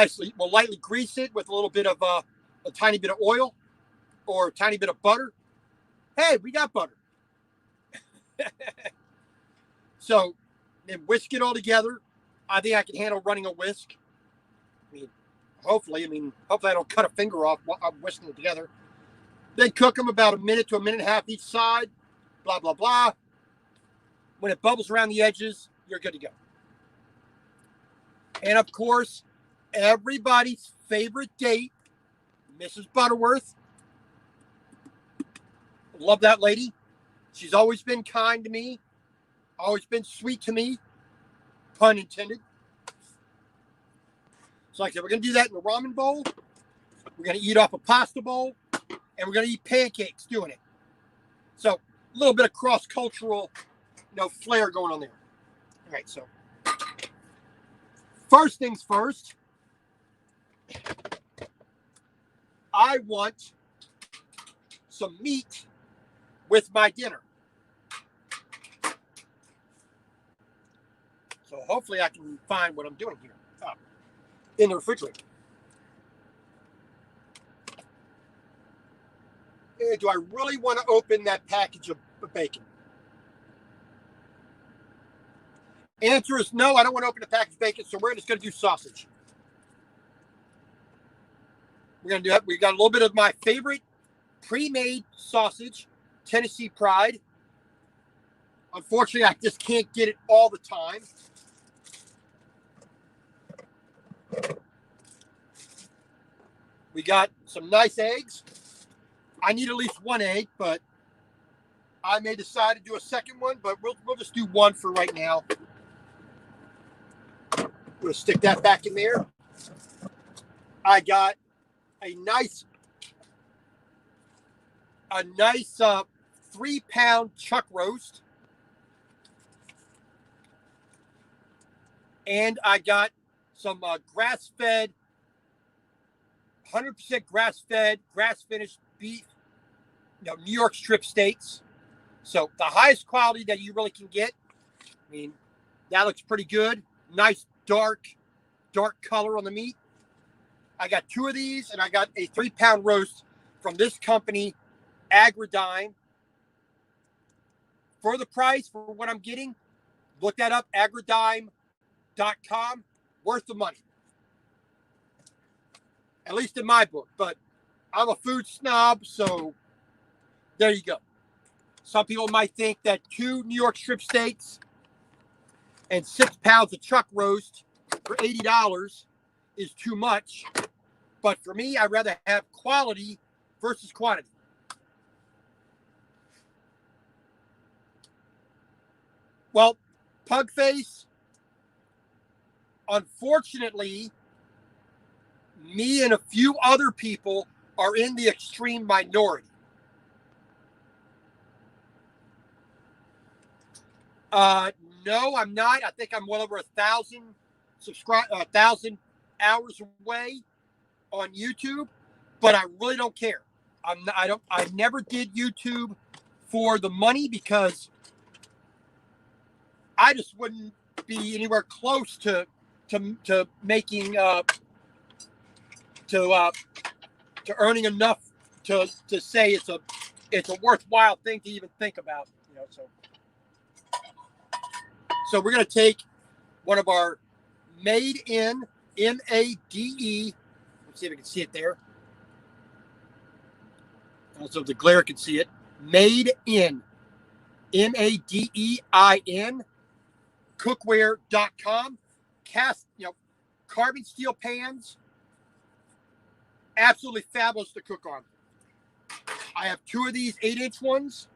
lightly grease it with a little bit of a tiny bit of oil or a tiny bit of butter. Hey, we got butter. So then whisk it all together. I think I can handle running a whisk. Hopefully I don't cut a finger off while I'm whisking it together. Then cook them about 1 minute to 1.5 minutes each side. Blah, blah, blah. When it bubbles around the edges, you're good to go. And of course, everybody's favorite date, Mrs. Butterworth. Love that lady. She's always been kind to me, always been sweet to me, pun intended. So like I said, we're going to do that in a ramen bowl. We're going to eat off a pasta bowl. And we're going to eat pancakes doing it. So a little bit of cross-cultural, flair going on there. All right, so first things first, I want some meat with my dinner. So hopefully I can find what I'm doing here in the refrigerator. Do I really want to open that package of bacon? Answer is no, I don't want to open the package of bacon, so we're just going to do sausage. We're going to do that. We got a little bit of my favorite pre-made sausage, Tennessee Pride. Unfortunately, I just can't get it all the time. We got some nice eggs. I need at least one egg, but I may decide to do a second one, but we'll just do one for right now. We'll stick that back in there. I got a nice 3-pound chuck roast. And I got some grass-fed, 100% grass-fed, grass-finished beef, New York strip steaks. So the highest quality that you really can get. I mean, that looks pretty good. Nice dark color on the meat. I got 2 of these, and I got a 3-pound roast from this company, Agridime. For the price, for what I'm getting, look that up, agridime.com. Worth the money. At least in my book. But I'm a food snob, so there you go. Some people might think that 2 New York strip steaks and 6 pounds of chuck roast for $80 is too much. But for me, I'd rather have quality versus quantity. Well, Pugface, unfortunately, me and a few other people are in the extreme minority. No, I'm not. I think I'm well over 1,000 hours away on YouTube, but I really don't care. I never did YouTube for the money because I just wouldn't be anywhere close to making to earning enough to say it's a worthwhile thing to even think about. So we're going to take one of our made in, M-A-D-E. Let's see if we can see it there. Also, the glare can see it. Made in, M-A-D-E-I-N, cookware.com. Cast, carbon steel pans. Absolutely fabulous to cook on. I have 2 of these 8-inch ones.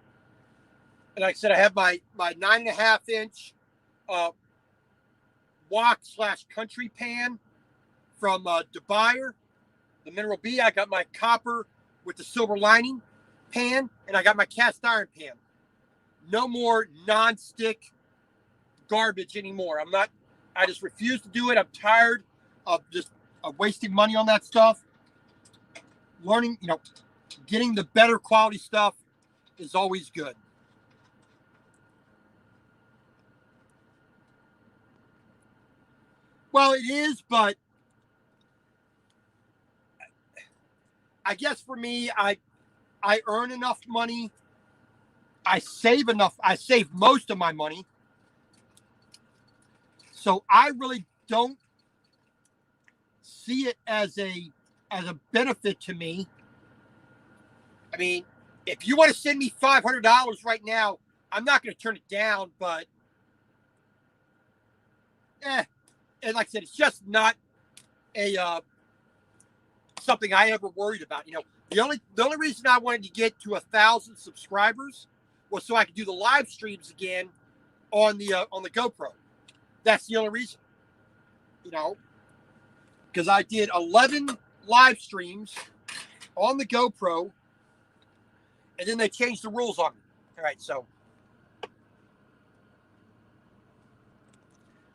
And like I said, I have my 9.5-inch wok/country pan from DeBuyer, the Mineral B. I got my copper with the silver lining pan, and I got my cast iron pan. No more non-stick garbage anymore. I just refuse to do it. I'm tired of wasting money on that stuff. Learning, getting the better quality stuff is always good. Well, it is, but I guess for me, I earn enough money. I save enough. I save most of my money. So I really don't see it as a benefit to me. I mean, if you want to send me $500 right now, I'm not going to turn it down, but and like I said, it's just not a something I ever worried about. The only reason I wanted to get to 1,000 subscribers was so I could do the live streams again on the GoPro. That's the only reason. because I did 11 live streams on the GoPro, and then they changed the rules on me. All right, so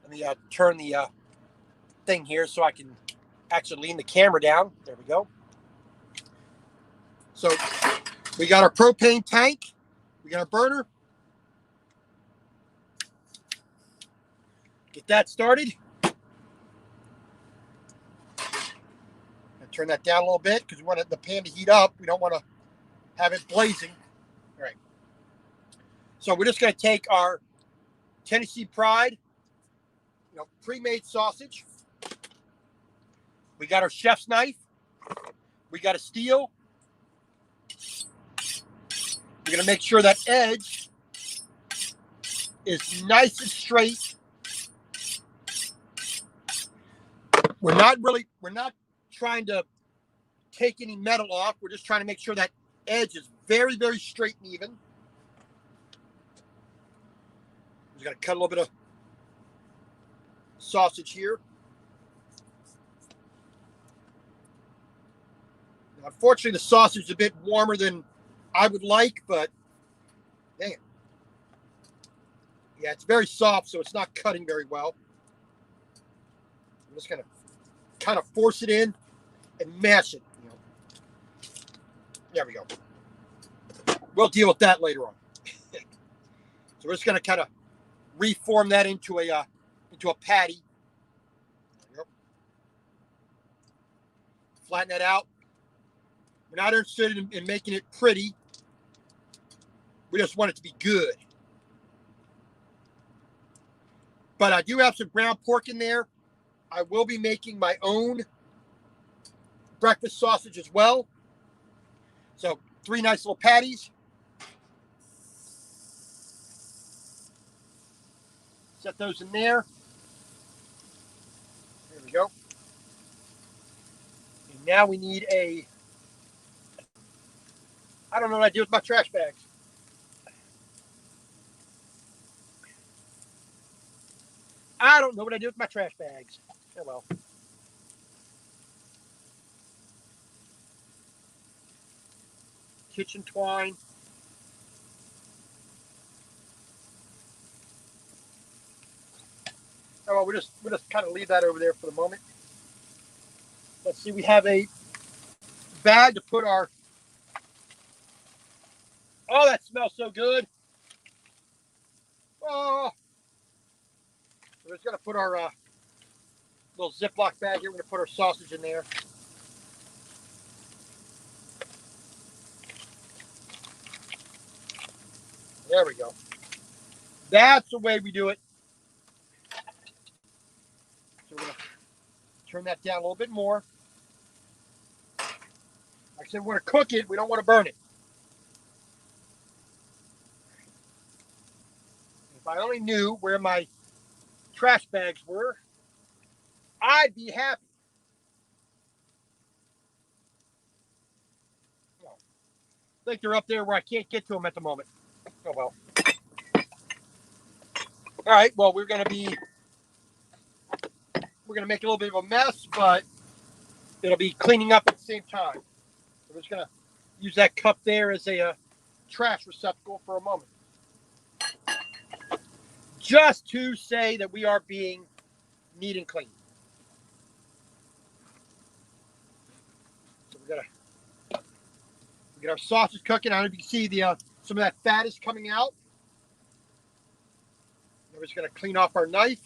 let me turn the thing here so I can actually lean the camera down. There we go. So we got our propane tank. We got our burner. Get that started. Turn that down a little bit because we want the pan to heat up. We don't want to have it blazing. All right. So we're just going to take our Tennessee Pride, pre-made sausage. We got our chef's knife. We got a steel. We're going to make sure that edge is nice and straight. We're not trying to take any metal off. We're just trying to make sure that edge is very, very straight and even. Just got to cut a little bit of sausage here. Now, unfortunately, the sausage is a bit warmer than I would like, but dang it. Yeah, it's very soft, so it's not cutting very well. I'm just going to kind of force it in and mash it. There we go. We'll deal with that later on. So we're just going to kind of reform that into a patty. Flatten that out. We're not interested in making it pretty. We just want it to be good. But I do have some ground pork in there. I will be making my own breakfast sausage as well. So 3 nice little patties. Set those in there. There we go. And now we need I don't know what I do with my trash bags. I don't know what I do with my trash bags. Oh well. Kitchen twine. Oh well, we'll just kind of leave that over there for the moment. Let's see, we have a bag to put our. Oh, that smells so good. Oh, we're just gonna put our little Ziploc bag here. We're gonna put our sausage in there. There we go. That's the way we do it. So we're going to turn that down a little bit more. Like I said, we're going to cook it. We don't want to burn it. If I only knew where my trash bags were, I'd be happy. Well, I think they're up there where I can't get to them at the moment. Oh, well. All right, well, we're going to make a little bit of a mess, but it'll be cleaning up at the same time. So we're just going to use that cup there as a trash receptacle for a moment. Just to say that we are being neat and clean. So we get our sausage cooking. I don't know if you can see some of that fat is coming out. We're just going to clean off our knife.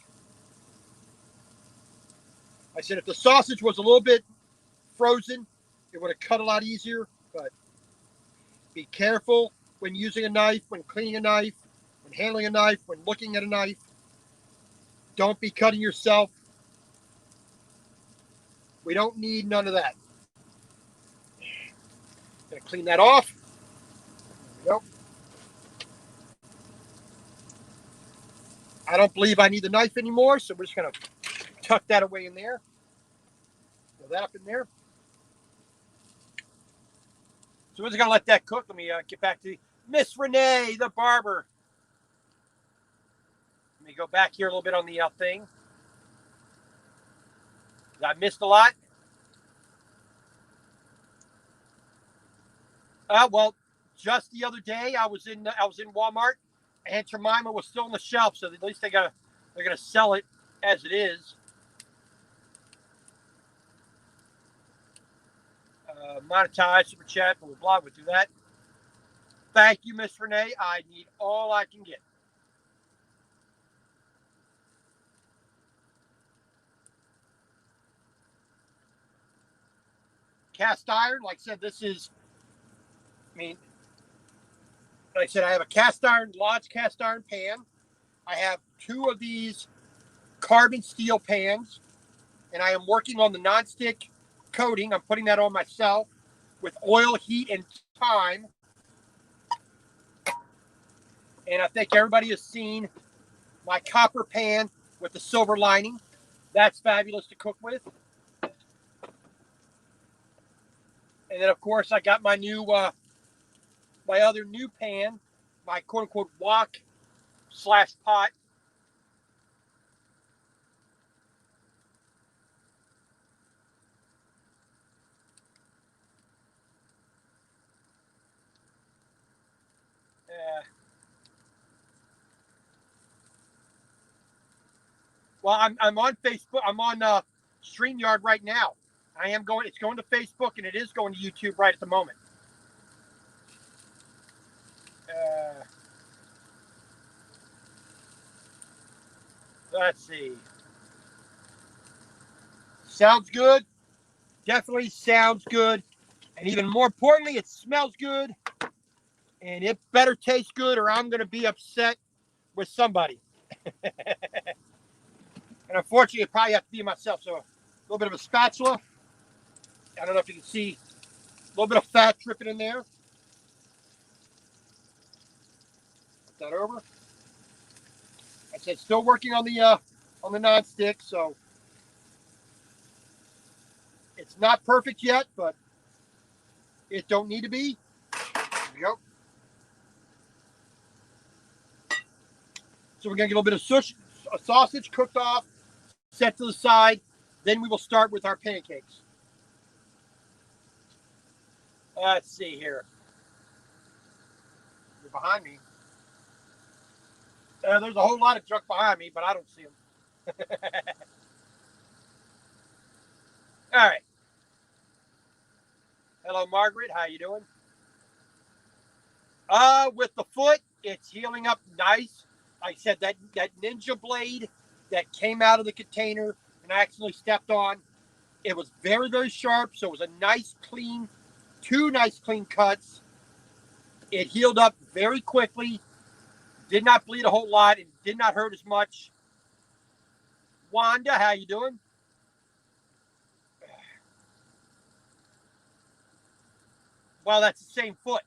I said if the sausage was a little bit frozen, it would have cut a lot easier, but be careful when using a knife, when cleaning a knife, when handling a knife, when looking at a knife. Don't be cutting yourself. We don't need none of that. Gonna clean that off. There we go. I don't believe I need the knife anymore, so we're just gonna tuck that away in there. Throw that up in there. So we're just gonna let that cook. Let me get back to Miss Renee, the barber. Let me go back here a little bit on the thing. I missed a lot. Well, just the other day I was in Walmart, and Jemima was still on the shelf, so at least they're gonna sell it as it is. Monetize, super chat, blah, blah, blah. We'll do that. Thank you, Miss Renee. I need all I can get. Cast iron, like I said, this is, like I said, I have a cast iron, Lodge cast iron pan. I have 2 of these carbon steel pans, and I am working on the nonstick coating. I'm putting that on myself with oil, heat, and time. And I think everybody has seen my copper pan with the silver lining. That's fabulous to cook with. And then, of course, I got my new, my other new pan, my quote-unquote wok/pot. Well, I'm on Facebook. I'm on StreamYard right now. It's going to Facebook, and it is going to YouTube right at the moment. Let's see. Sounds good. Definitely sounds good. And even more importantly, it smells good. And it better taste good, or I'm going to be upset with somebody. And unfortunately, it probably have to be myself. So a little bit of a spatula. I don't know if you can see a little bit of fat dripping in there. Put that over. I said still working on the nonstick, so it's not perfect yet, but it don't need to be. There we go. So we're gonna get a little bit of sausage cooked off, set to the side. Then we will start with our pancakes. Let's see here. You're behind me. There's a whole lot of junk behind me, but I don't see them. All right. Hello, Margaret. How you doing? With the foot, it's healing up nice. Like I said, that ninja blade that came out of the container and I accidentally stepped on, it was very, very sharp. So it was a nice, clean, 2 nice, clean cuts. It healed up very quickly. Did not bleed a whole lot. It did not hurt as much. Wanda, how you doing? Well, that's the same foot.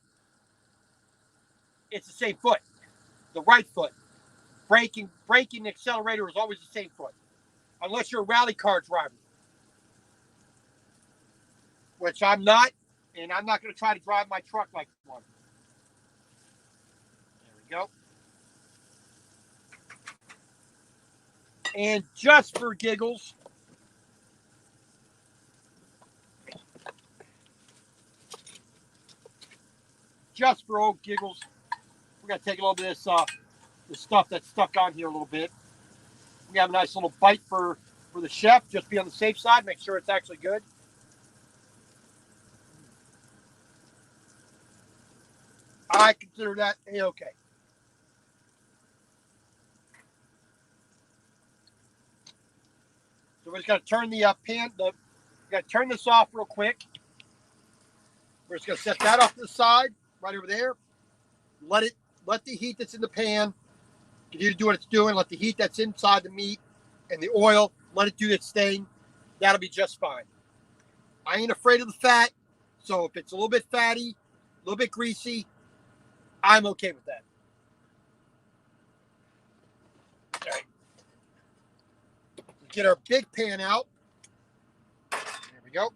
It's the same foot. The right foot. Braking, accelerator is always the same foot. Unless you're a rally car driver. Which I'm not. And I'm not going to try to drive my truck like one. There we go. And just for giggles, we're going to take a little bit of the stuff that's stuck on here a little bit. We have a nice little bite for the chef. Just be on the safe side. Make sure it's actually good. I consider that A-okay. So we're just going to turn the pan. We got to turn this off real quick. We're just going to set that off to the side, right over there. Let the heat that's in the pan continue to do what it's doing. Let the heat that's inside the meat and the oil, let it do its thing. That'll be just fine. I ain't afraid of the fat, so if it's a little bit fatty, a little bit greasy, I'm okay with that. All right. Get our big pan out. There we go.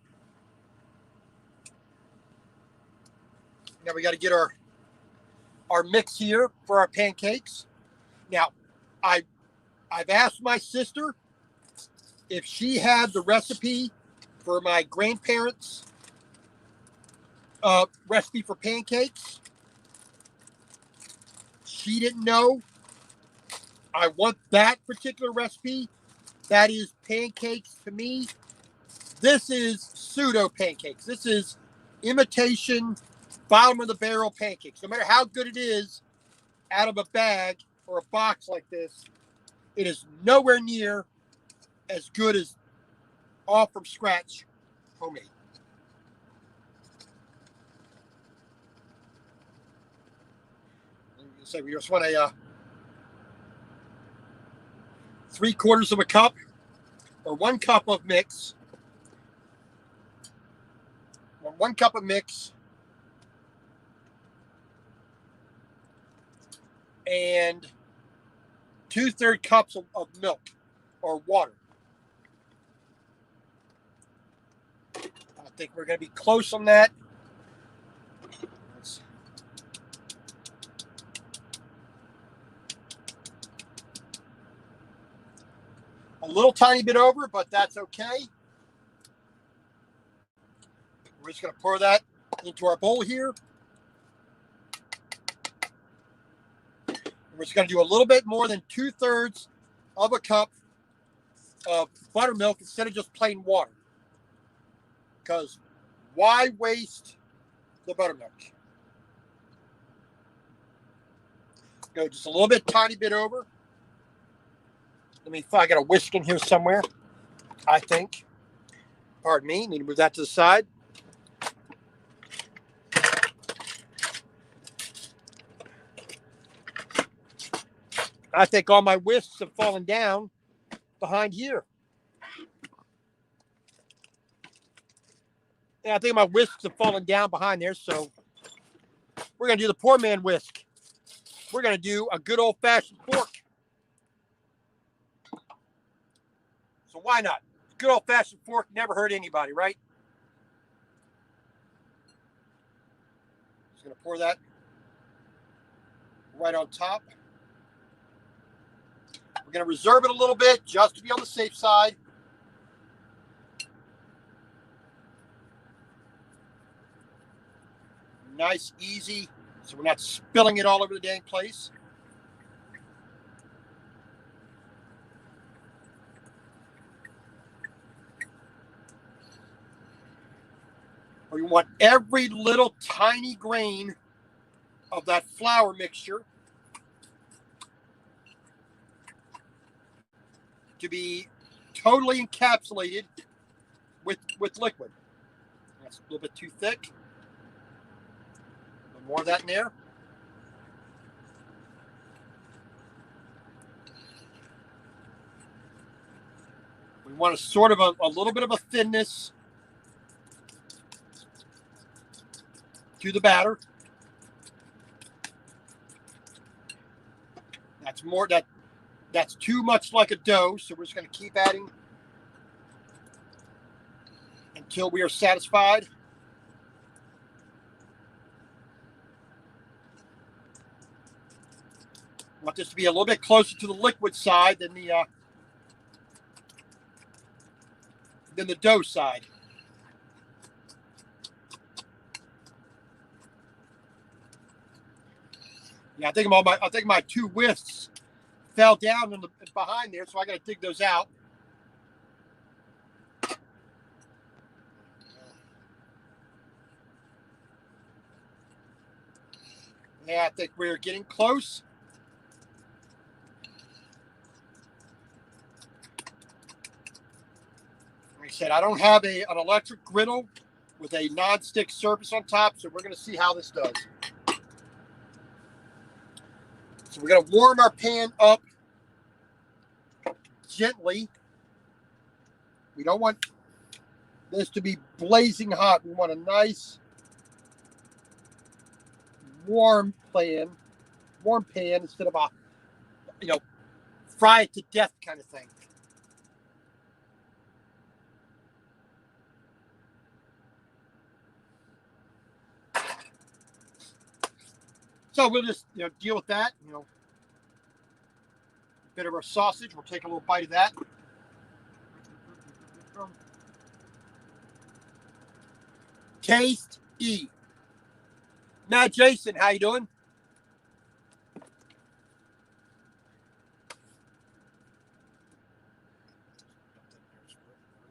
Now we got to get our mix here for our pancakes. Now, I've asked my sister if she had the recipe for my grandparents' recipe for pancakes, she didn't know. I want that particular recipe. That is pancakes to me. This is pseudo pancakes. This is imitation bottom of the barrel pancakes. No matter how good it is out of a bag or a box like this, it is nowhere near as good as all from scratch homemade. So we just want a 3/4 of a cup or 1 cup of mix. 1 cup of mix and 2/3 cups of milk or water. I think we're going to be close on that. A little tiny bit over, but that's okay. We're just going to pour that into our bowl here. We're just going to do a little bit more than 2/3 of a cup of buttermilk instead of just plain water. Because why waste the buttermilk? Go just a little bit, tiny bit over. Let me, I got a whisk in here somewhere, I think. Pardon me, need to move that to the side. I think all my whisks have fallen down behind here. Yeah, I think my whisks have fallen down behind there, so we're going to do the poor man whisk. We're going to do a good old-fashioned fork. So why not? Good old-fashioned fork never hurt anybody, right? Just going to pour that right on top. We're going to reserve it a little bit just to be on the safe side. Nice, easy, so we're not spilling it all over the dang place. We want every little tiny grain of that flour mixture to be totally encapsulated with liquid. That's a little bit too thick. A little more of that in there. We want a sort of a little bit of a thinness to the batter. That's more, that's too much like a dough, so we're just going to keep adding until we are satisfied. I want this to be a little bit closer to the liquid side than the dough side. Yeah, I think my 2 whisks fell down in behind there, so I got to dig those out. Yeah, I think we're getting close. Like I said, I don't have an electric griddle with a non-stick surface on top, so we're going to see how this does. So we're going to warm our pan up gently. We don't want this to be blazing hot. We want a nice warm pan instead of a, fry it to death kind of thing. So we'll just deal with that. A bit of our sausage. We'll take a little bite of that. Taste E. Now, Jason, how you doing?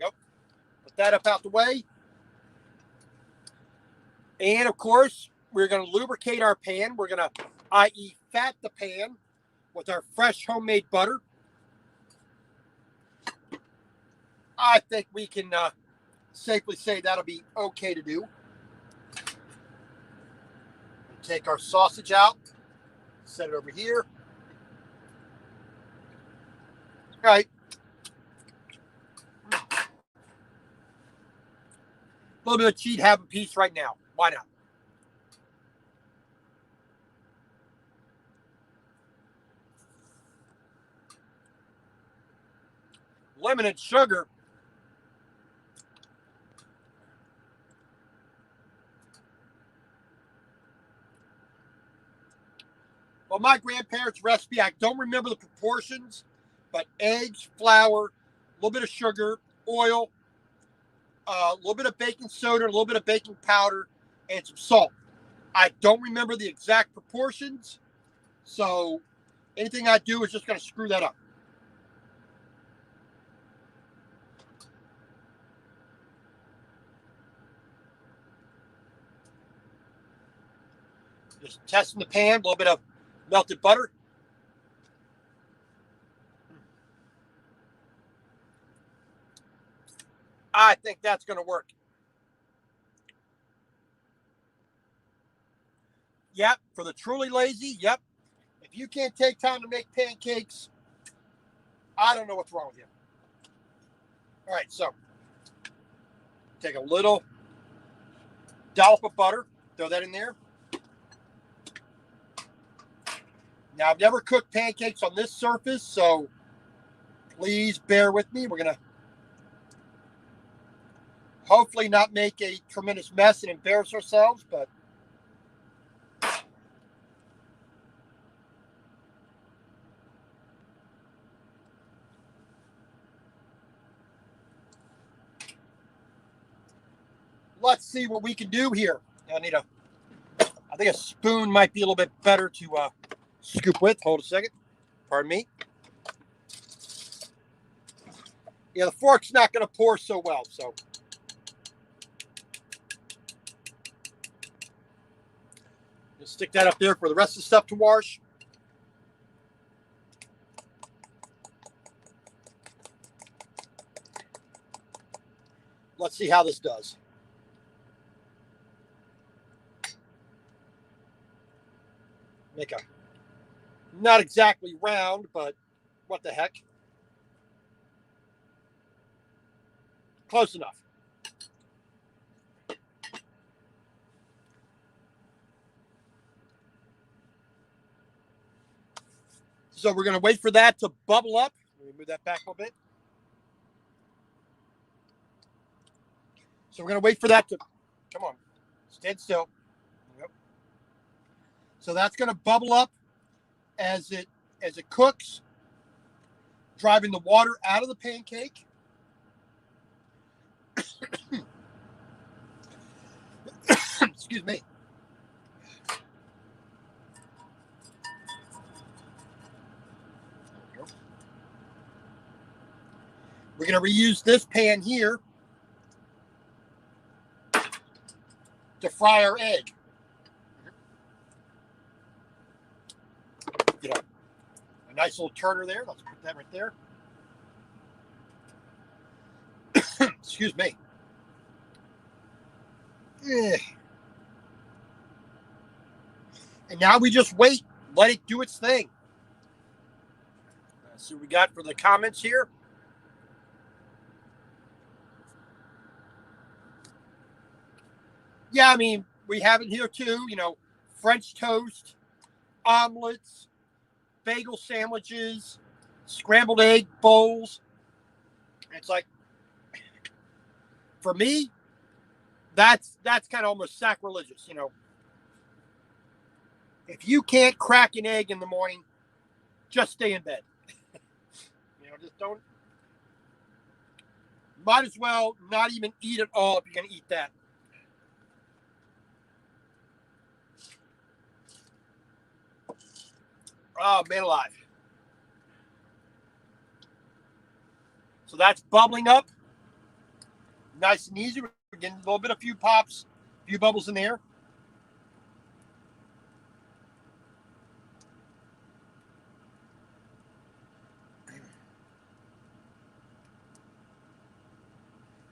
Yep. Put that up out the way. And of course, we're going to lubricate our pan. We're going to, i.e., fat the pan with our fresh homemade butter. I think we can safely say that'll be okay to do. Take our sausage out, set it over here. All right. A little bit of cheat, have a piece right now. Why not? Lemon and sugar. Well, my grandparents' recipe, I don't remember the proportions, but eggs, flour, a little bit of sugar, oil, a little bit of baking soda, a little bit of baking powder, and some salt. I don't remember the exact proportions, so anything I do is just going to screw that up. Just testing the pan, a little bit of melted butter. I think that's going to work. Yep, for the truly lazy, yep. If you can't take time to make pancakes, I don't know what's wrong with you. All right, so take a little dollop of butter, throw that in there. Now, I've never cooked pancakes on this surface, so please bear with me. We're going to hopefully not make a tremendous mess and embarrass ourselves, but let's see what we can do here. I think a spoon might be a little bit better to scoop with. Hold a second. Pardon me. Yeah, the fork's not going to pour so well, so. Just stick that up there for the rest of the stuff to wash. Let's see how this does. Make a, not exactly round, but what the heck. Close enough. So we're going to wait for that to bubble up. Let me move that back a little bit. So we're going to wait for that to, come on, stand still. Yep. So that's going to bubble up as it cooks, driving the water out of the pancake. Excuse me. We're going to reuse this pan here to fry our egg. Get a nice little turner there. Let's put that right there. Excuse me. And now we just wait. Let it do its thing. Let's see what we got for the comments here. Yeah, I mean, we have it here too. You know, French toast, omelets, bagel sandwiches, scrambled egg bowls. It's like, for me, that's kind of almost sacrilegious, you know. If you can't crack an egg in the morning, just stay in bed. You know, just don't. Might as well not even eat at all if you're going to eat that. Oh, man alive. So that's bubbling up. Nice and easy. We're getting a little bit of few pops, few bubbles in there.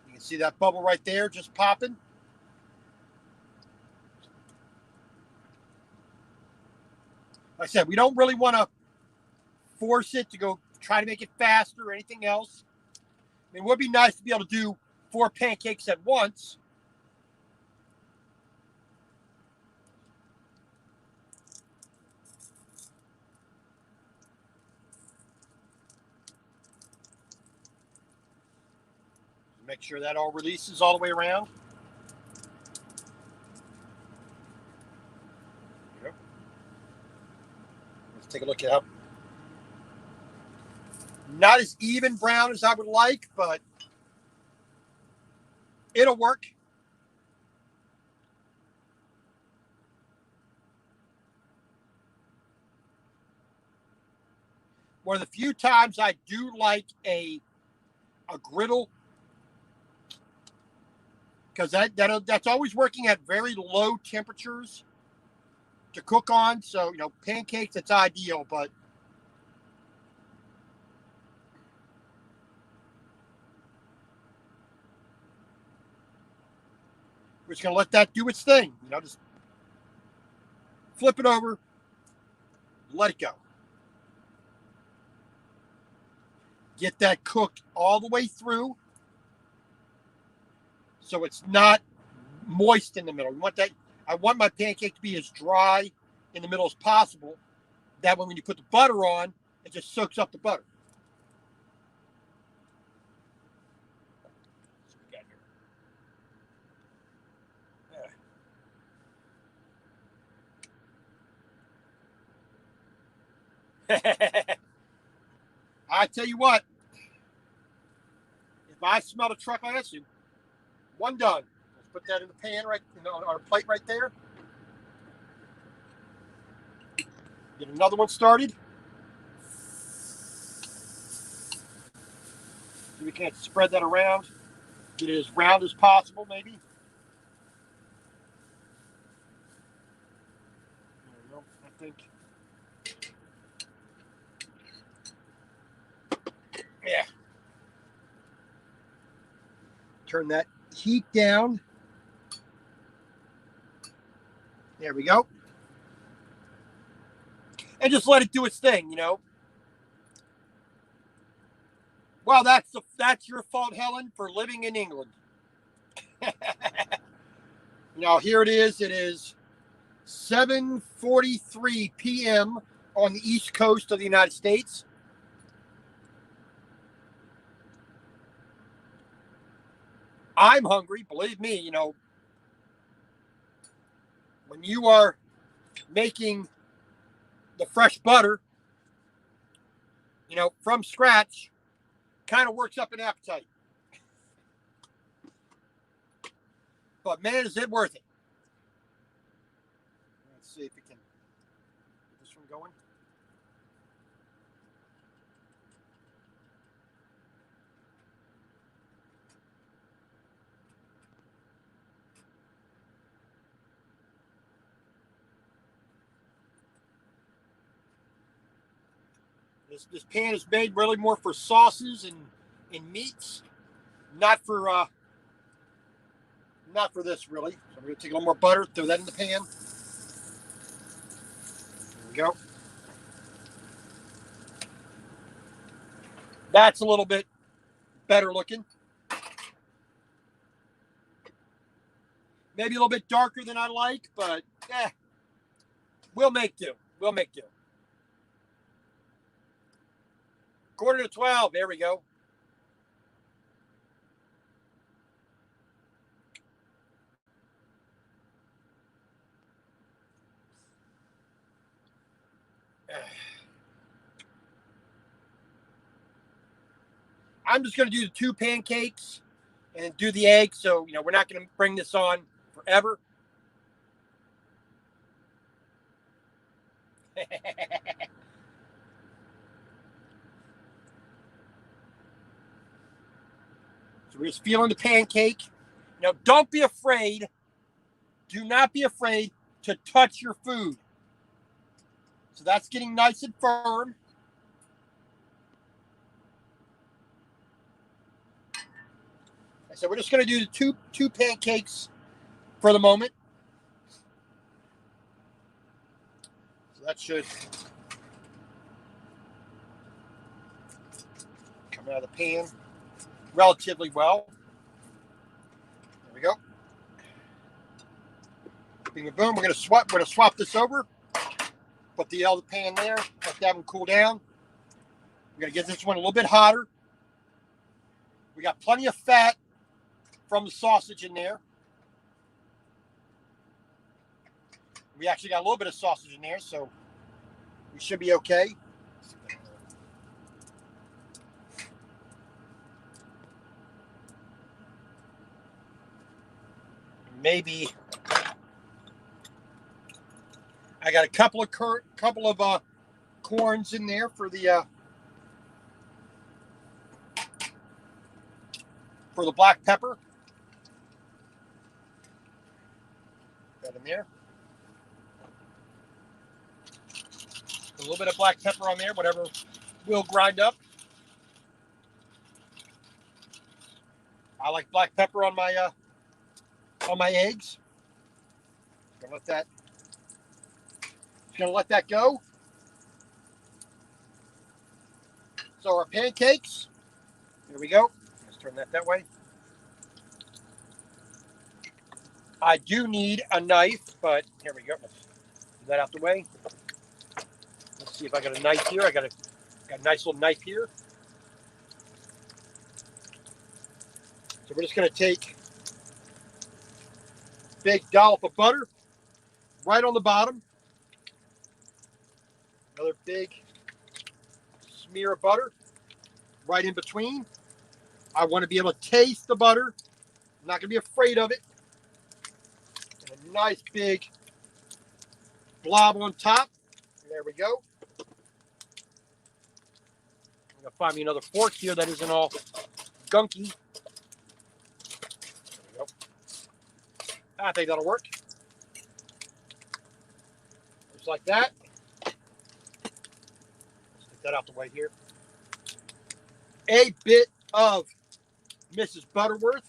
You can see that bubble right there just popping. Like I said, we don't really want to force it to go try to make it faster or anything else. I mean, it would be nice to be able to do 4 pancakes at once. Make sure that all releases all the way around. Yep. Let's take a look at how. Not as even brown as I would like, but it'll work. One of the few times I do like a griddle, because that's always working at very low temperatures to cook on. So, pancakes, it's ideal, but we're just going to let that do its thing. Just flip it over, let it go. Get that cooked all the way through so it's not moist in the middle. I want my pancake to be as dry in the middle as possible. That way when you put the butter on, it just soaks up the butter. I tell you what, if I smell a truck like this, one done. Let's put that in the pan on our plate right there. Get another one started. So we can spread that around. Get it as round as possible, maybe. There we go, I think. Yeah. Turn that heat down. There we go. And just let it do its thing, Well, that's your fault, Helen, for living in England. Now, here it is. It is 7:43 p.m. on the East Coast of the United States. I'm hungry, believe me, when you are making the fresh butter, from scratch, kind of works up an appetite. But man, is it worth it. Let's see if we can get this one going. This pan is made really more for sauces and meats, not for this really. So I'm going to take a little more butter, throw that in the pan. There we go. That's a little bit better looking. Maybe a little bit darker than I like, but we'll make do. We'll make do. 11:45. There we go. I'm just going to do the 2 pancakes and do the egg. So, we're not going to bring this on forever. So we're just feeling the pancake. Now, don't be afraid. Do not be afraid to touch your food. So that's getting nice and firm. So we're just going to do the two pancakes for the moment. So that should come out of the pan relatively well. There we go. Bing and boom. We're going to swap this over. Put the other pan there. Let that one cool down. We're going to get this one a little bit hotter. We got plenty of fat from the sausage in there. We actually got a little bit of sausage in there, so we should be okay. Maybe I got a couple of corns in there for the black pepper. Got in there. A little bit of black pepper on there, whatever we'll grind up. I like black pepper on my eggs. Gonna let that go. So our pancakes. Here we go. Let's turn that way. I do need a knife, but here we go. Let's get that out the way. Let's see if I got a knife here. I got a nice little knife here. So we're just going to take a big dollop of butter right on the bottom. Another big smear of butter right in between. I want to be able to taste the butter. I'm not going to be afraid of it. And a nice big blob on top. There we go. I'm going to find me another fork here that isn't all gunky. There we go. I think that'll work. Just like that. Let's get that out the way here. A bit of Mrs. Butterworth.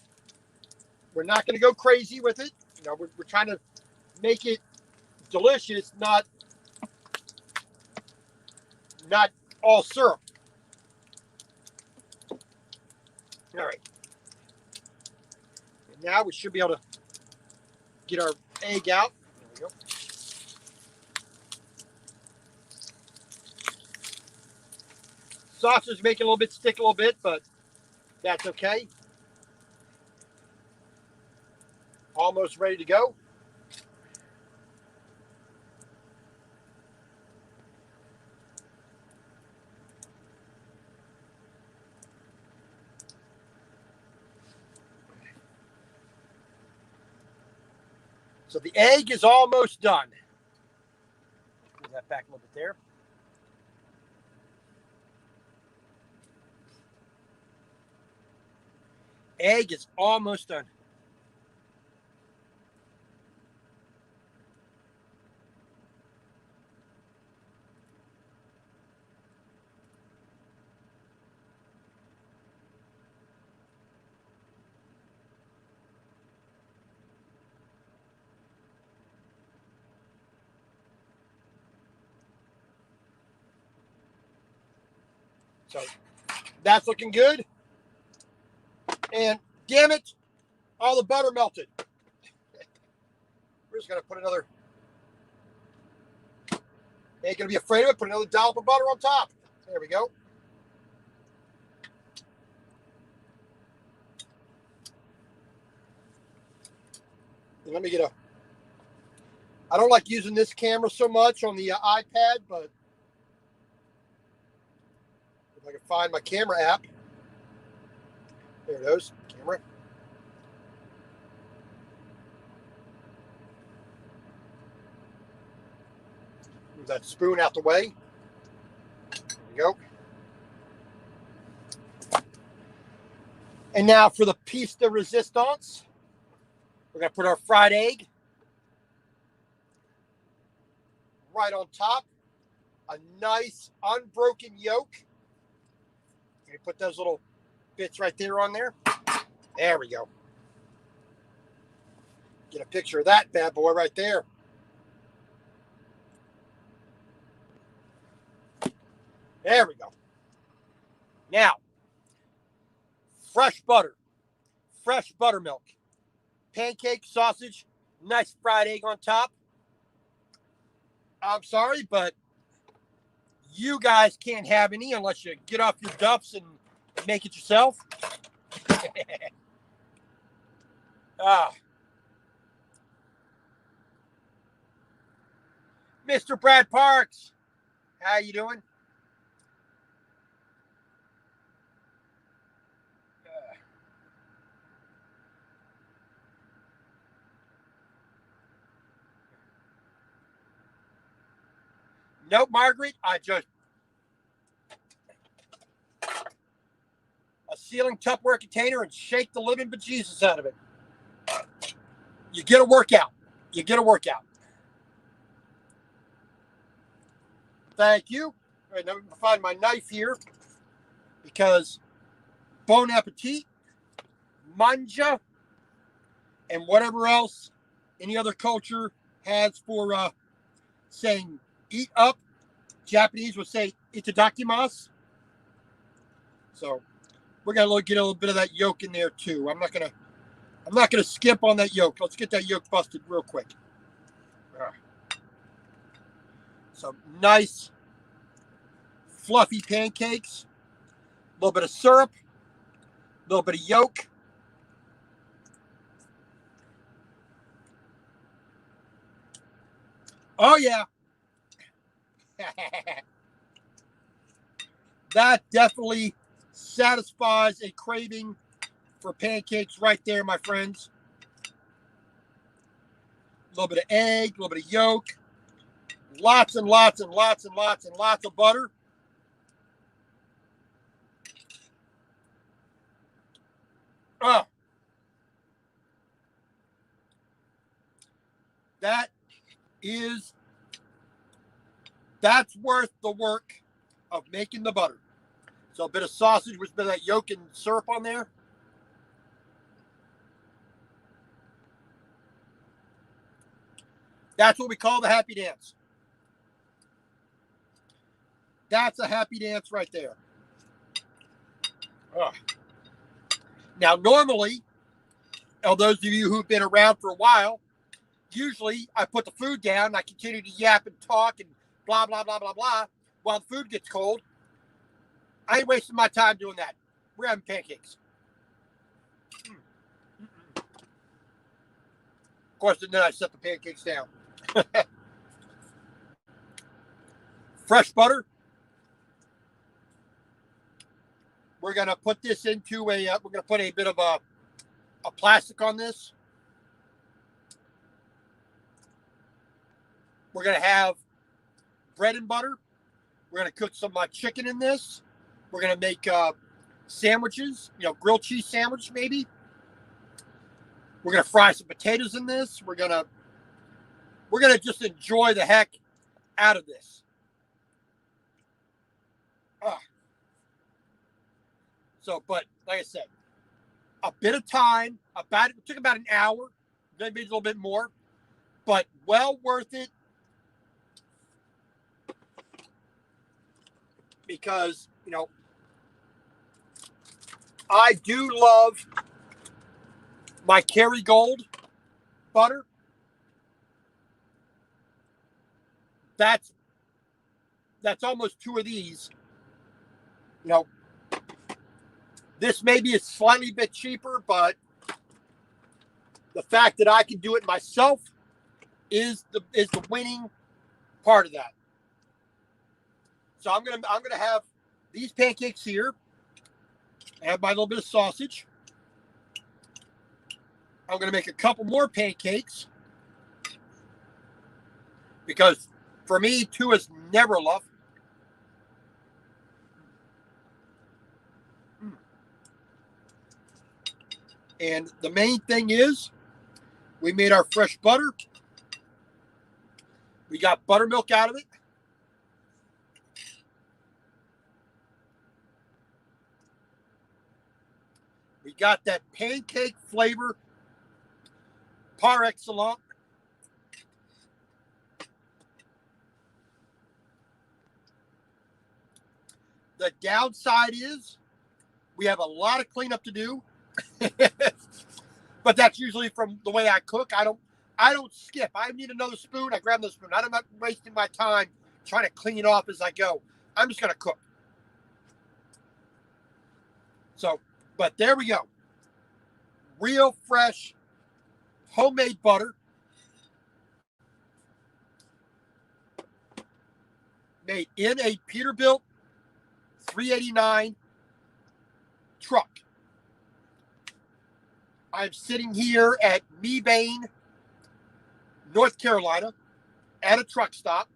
We're not going to go crazy with it. You know, we're trying to make it delicious, not all syrup. All right. And now we should be able to get our egg out. There we go. Sausage making a little bit stick a little bit, but that's okay. Almost ready to go. So the egg is almost done. Move that back a little bit there. Egg is almost done. So that's looking good. And damn it, all the butter melted. We're just going to put another, ain't going to be afraid of it, put another dollop of butter on top. There we go. And let me get I don't like using this camera so much on the iPad, but if I can find my camera app. There it is, camera. Move that spoon out the way. There we go. And now for the piece de resistance, we're going to put our fried egg right on top. A nice unbroken yolk. You put those little bits right there on there. There we go. Get a picture of that bad boy right there. There we go. Now, fresh butter, fresh buttermilk, pancake, sausage, nice fried egg on top. I'm sorry, but you guys can't have any unless you get off your duffs and make it yourself. Mr. Brad Parks, how you doing? Nope, Margaret, I just a sealing Tupperware container and shake the living bejesus out of it. You get a workout. You get a workout. Thank you. All right, now I'm going to find my knife here because bon appetit, manja, and whatever else any other culture has for saying eat up. Japanese would say itadakimasu. So we're gonna get a little bit of that yolk in there too. I'm not gonna skip on that yolk. Let's get that yolk busted real quick. Some nice fluffy pancakes. A little bit of syrup, a little bit of yolk. Oh yeah. That definitely satisfies a craving for pancakes right there, my friends. A little bit of egg, a little bit of yolk, lots and lots and lots and lots and lots of butter. Oh, that's worth the work of making the butter. So a bit of sausage with a bit of that yolk and syrup on there. That's what we call the happy dance. That's a happy dance right there. Oh. Now, normally, those of you who've been around for a while, usually I put the food down and I continue to yap and talk and blah, blah, blah, blah, blah, while the food gets cold. I ain't wasting my time doing that. We're having pancakes. Of course, and then I set the pancakes down. Fresh butter. We're going to put this into we're going to put a bit of a plastic on this. We're going to have bread and butter. We're going to cook some chicken in this. We're going to make sandwiches, grilled cheese sandwich maybe. We're going to fry some potatoes in this. We're going to just enjoy the heck out of this. So, but like I said, a bit of time, it took about an hour, maybe a little bit more, but well worth it because, I do love my Kerrygold butter. That's almost two of these. This may be a slightly bit cheaper, but the fact that I can do it myself is the winning part of that. So I'm gonna have these pancakes here. I have my little bit of sausage. I'm gonna make a couple more pancakes because for me, two is never enough. And the main thing is we made our fresh butter. We got buttermilk out of it. We got that pancake flavor par excellence. The downside is we have a lot of cleanup to do. But that's usually from the way I cook. I don't skip. I need another spoon, I grab another spoon. I'm not wasting my time trying to clean it off as I go. I'm just going to cook. So, but there we go. Real fresh homemade butter. Made in a Peterbilt 389 truck. I'm sitting here at Mebane, North Carolina, at a truck stop.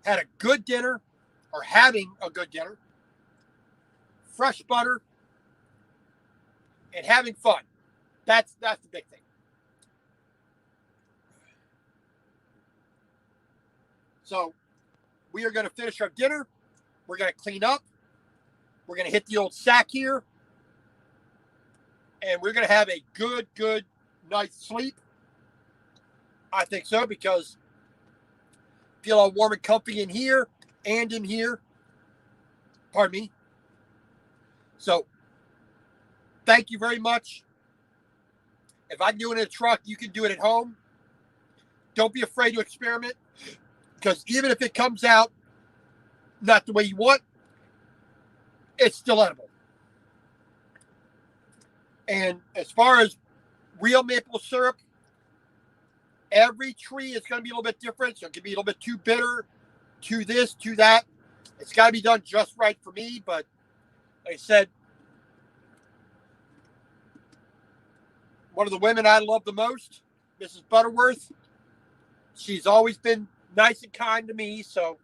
Had a good dinner, or having a good dinner. Fresh butter, and having fun. That's the big thing. So we are going to finish our dinner. We're going to clean up. We're going to hit the old sack here. And we're going to have a good night's sleep. I think so, because I feel all warm and comfy in here and in here. Pardon me. So thank you very much. If I can do it in a truck, you can do it at home. Don't be afraid to experiment, because even if it comes out not the way you want, it's still edible. And as far as real maple syrup, every tree is going to be a little bit different. So it can be a little bit too bitter, to this, to that. It's got to be done just right for me. But like I said, one of the women I love the most, Mrs. Butterworth, she's always been nice and kind to me. So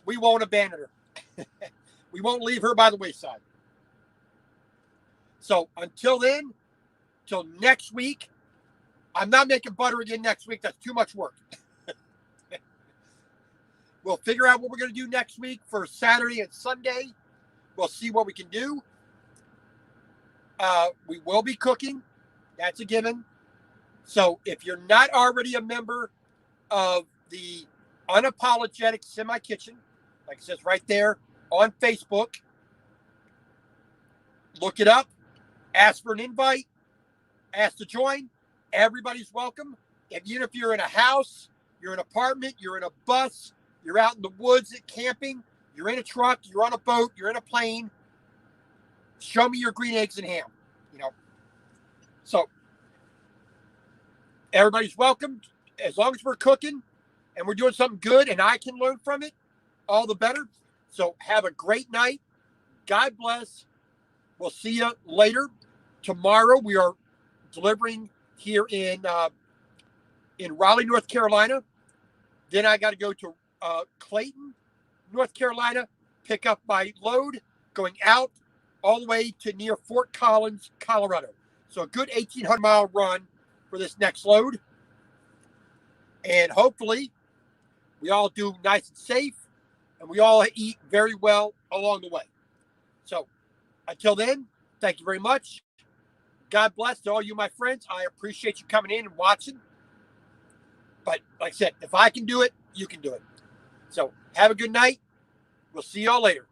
we won't abandon her. We won't leave her by the wayside. So until then, till next week, I'm not making butter again next week. That's too much work. We'll figure out what we're going to do next week for Saturday and Sunday. We'll see what we can do. We will be cooking. That's a given. So if you're not already a member of the Unapologetic Semi Kitchen, like it says right there on Facebook, look it up. Ask for an invite. Ask to join. Everybody's welcome. Even if you're in a house, you're in an apartment, you're in a bus, you're out in the woods at camping, you're in a truck, you're on a boat, you're in a plane, show me your green eggs and ham. So everybody's welcome. As long as we're cooking and we're doing something good and I can learn from it, all the better. So have a great night. God bless. We'll see you later. Tomorrow we are delivering here in Raleigh, North Carolina. Then I got to go to Clayton, North Carolina, pick up my load, going out all the way to near Fort Collins, Colorado. So a good 1,800-mile run for this next load. And hopefully we all do nice and safe, and we all eat very well along the way. So until then, thank you very much. God bless to all you, my friends. I appreciate you coming in and watching. But like I said, if I can do it, you can do it. So have a good night. We'll see y'all later.